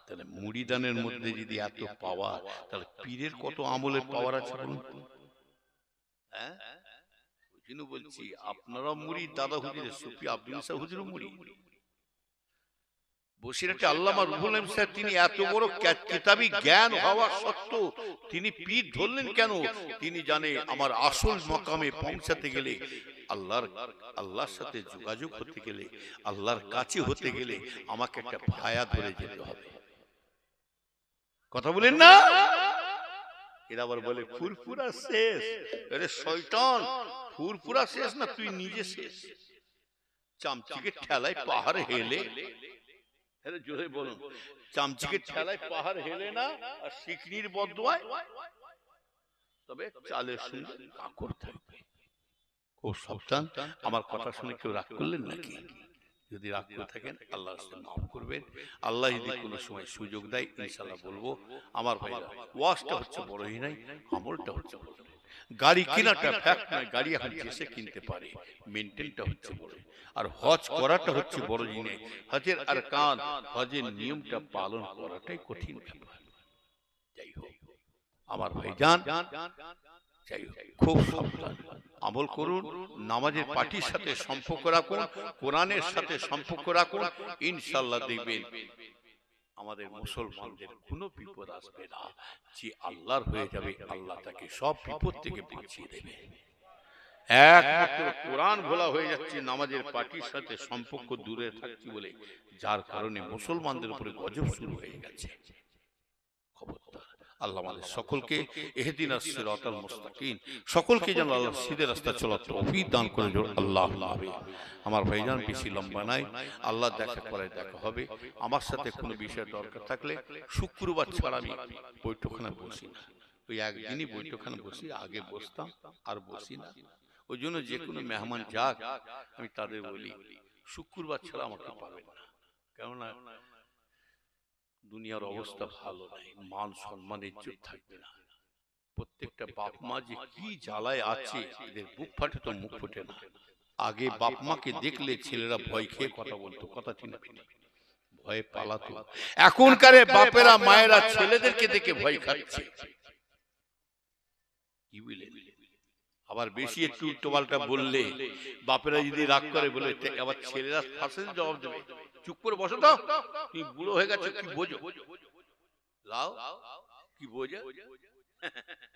তাহলে মুড়িদানের মধ্যে যদি এত পাওয়ার, তাহলে পীরের কত আমলের পাওয়ার আছে বলুন? হ্যাঁ, ওই জন্য বলছি আপনারা মুড়ি, দাদা হুজুরের সুফি আব্দুল মুমিন সাহেব হুজুরও মুড়ি। বসিরহাটে আল্লামা রুহুল আমিন সাহেব, তিনি এত বড় কিতাবি জ্ঞান হওয়া সত্ত্বেও তিনি পীর ধরলেন কেন? তিনি জানে আমার আসল মকামে পৌঁছাতে গেলে, আল্লাহর সাথে যোগাযোগ হতে গেলে, আল্লাহর কাছে হতে গেলে আমাকে একটা ভায়া ধরে যেতে হবে। কথা বলেন না? এরা আবার বলে ফুরফুরা শেষ। আরে শয়তান, ফুরফুরা শেষ না, তুই নিজে শেষ। চামচিকে ঠেলায় পাহাড় হেলে, আরে জোরে বলুন, চামচিকে ঠেলায় পাহাড় হেলে না, আর শিকনির বদদোয়ায় তবে চালের সঙ্গে কাকড় থাকবে। খুব সাবধান। আমার কথা শুনে কেউ রাগ করলেন নাকি? যদি রাগ করে থাকেন আল্লাহর কাছে মাফ করবেন। আল্লাহ যদি কোনো সময় সুযোগ দেয় ইনশাআল্লাহ বলবো। আমার ভাইরা, ওয়াজটা হচ্ছে বড়ই নাই, আমলটা হচ্ছে বড়। গাড়ি কেনাটা ফ্যাক্ট নয়, গাড়ি এখন দেশে কিনতে পারে, মেনটেনটা হচ্ছে বড়। আর হজ করাটা হচ্ছে বড় জিনিস। হজের আরকান, হজের নিয়মটা পালন করাটাই কঠিন ব্যাপার। যাই হোক আমার ভাইজান, যাই হোক খুব সাবধান আমল করুন, নামাজের পার্টির সাথে সম্পর্ক রাখুন, কোরআনের সাথে সম্পর্ক রাখুন, ইনশাআল্লাহ দেখবেন আমাদের মুসলমানদের কোনো বিপদ আসবে না। যে আল্লাহর হয়ে যাবে, আল্লাহ তাকে সব বিপদ থেকে বাঁচিয়ে দেবে। একমাত্র কোরআন ভোলা হয়ে যাচ্ছে, নামাজের পার্টির সাথে সম্পর্ক দূরে থাকছি বলে, যার কারণে মুসলমানদের উপরে গজব শুরু হয়ে গেছে। খবরদার, আল্লাহ আমাদের সকলকে ইহদিনাস সিরাতাল মুস্তাকিম, সকলকে যেন আল্লাহ সিধে রাস্তা চলার তৌফিক দান করে। আল্লাহ আমিন। আমার ভাইজান বেশি লম্বা নাই, আল্লাহ দেখা করে দেখা হবে। আমার সাথে কোনো বিষয় দরকার থাকলে শুক্রবার ছাড়া আমি বৈঠকখানে বসি না। ওই একদিনই বৈঠকখানে বসি, আগে বসতাম আর বসি না। ওই জন্য যে কোনো মেহমান যাক, আমি তাদের বলি শুক্রবার ছাড়া আমাকে পাবেন না। কেননা দুনিয়ার অবস্থা ভালো নাই, মান সম্মান ইজ্জত থাকবে না। প্রত্যেকটা বাপ মা যে কি জ্বালায় আছে, এদের বুক ফাটে তো মুখ ফুটে না। আগে বাপ মাকে দেখলে ছেলেরা ভয় খেয়ে কথা বলতো, কথা ঠিক না, ভয়ে পালাতো। এখনকার বাপেরা মায়েরা ছেলেদেরকে দেখে ভয় খাচ্ছে। কি বুঝলেন? আবার বেশি একটু উল্টোপাল্টা বললে বাপেরা যদি রাগ করে, বলে আবার ছেলেরা ফাঁসে জবাব দেবে, চুপ করে বসো তো, তুমি বুড়ো হয়ে গেছো, কি বোঝো? লাও কি বোঝো?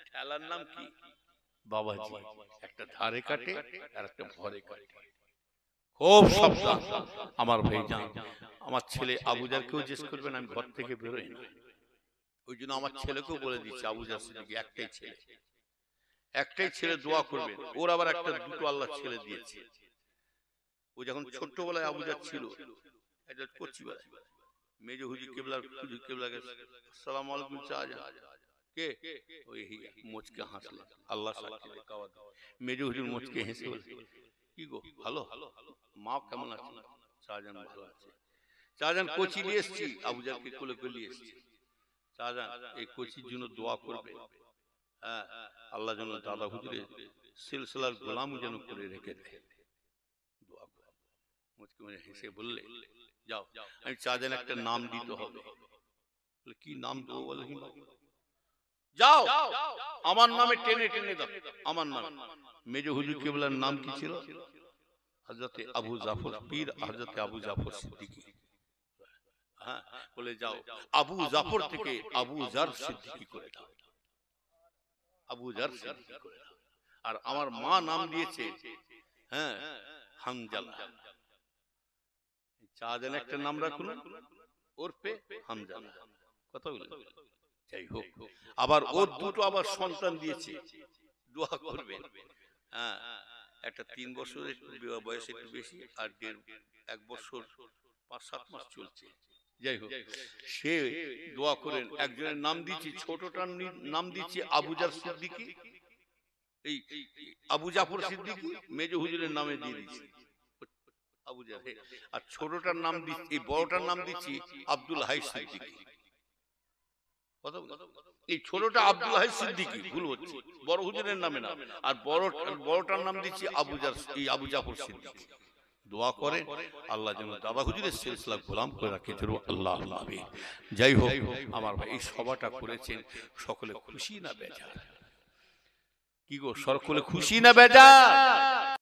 খেলার নাম কি বাবাজি, একটা ধারে কাটে আর একটা ভরে কাটে। খুব সাবধান আমার ভাইজান। আমার ছেলে আবুজারকেও জিজ্ঞেস করবেন, আমি ঘর থেকে বেরোই না। ওই জন্য আমার ছেলেকেও বলে দিচ্ছি, আবুজার সিদ্দিকী একটাই ছেলে, একটাই ছেলে দোয়া করবে, ওর আবার একটা দুটো আল্লাহ ছেলে দিয়েছে। ও যখন ছোট্টবেলায় আবুজার ছিল, এটা কচিবেলায় মেজ হুজুর কেবলার হুজুর কেবলাকে আসসালামু আলাইকুম শাহজান কে, ওই মুচকে হাসলেন, আল্লাহ সাক্ষী দেখাওয়া। মেজ হুজুর মুচকে হেসে বলে, কি গো ভালো, মা কেমন আছে? শাহজান ভালো আছে। শাহজান কোচি নিয়ে এসছি, আবুজারকে কোলে করে নিয়ে এসছি। শাহজান এই কোচির জন্য দোয়া করবে, হ্যাঁ আল্লাহ যেন দাদা হুজুরের সিলসিলার গোলাম যেন করে রেখে দেয়। দোয়া করবে। মুচকে হেসে বললে, যাও আমি শাহজান একটা নাম দিতে হবে। কি নাম দেবো বলে, যাও আমার নামে টেনে টেনে দাও আমার নাম। মেজ হুজুর কেবলার নাম কি ছিল? হযরতে আবু জাফর পীর, হযরতে আবু জাফর সিদ্দিকী। হ্যাঁ বলে যাও আবু জাফর থেকে আবু জার সিদ্দিকী করে দাও, আবু জার সিদ্দিকী করে দাও। আর আমার মা নাম দিয়েছে হ্যাঁ হামজালা। শাহজান একটা নাম রাখুন ওরফে হামজালা। কথা বলে যাই হোক, আবার ওর দুটো আবার সন্তান দিয়েছে, দোয়া করবেন। হ্যাঁ একটা 3 বছরের বয়স একটু বেশি, আর 1 বছর 5-7 মাস চলছে। যাই হোক সে দোয়া করেন। একজনের নাম দিচ্ছি, ছোটটার নাম দিচ্ছি আবুজার সিদ্দিকী, এই আবু জাফর সিদ্দিকী মেজ হুজুরের নামে দিয়ে দিচ্ছি আবুজার। আর ছোটটার নাম দিচ্ছি, এই বড়টার নাম দিচ্ছি আব্দুল হাই সিদ্দিকী। এই ছোটটা আব্দুল হাই সিদ্দিকী ভুল হচ্ছে, বড় হুজুরের নামে না। আর বড়টার নাম দিচ্ছি আবু জাফর সিদ্দিকী। দোয়া করেন আল্লাহ যেন দাদা হুজুরের সিলসিলা গোলাম করে রাখে, আল্লাহ আমিন। যাই হোক আমার ভাই এই সভাটা করেছেন, সকলে খুশি না বেজার? কি গো সকলে খুশি না বেজার?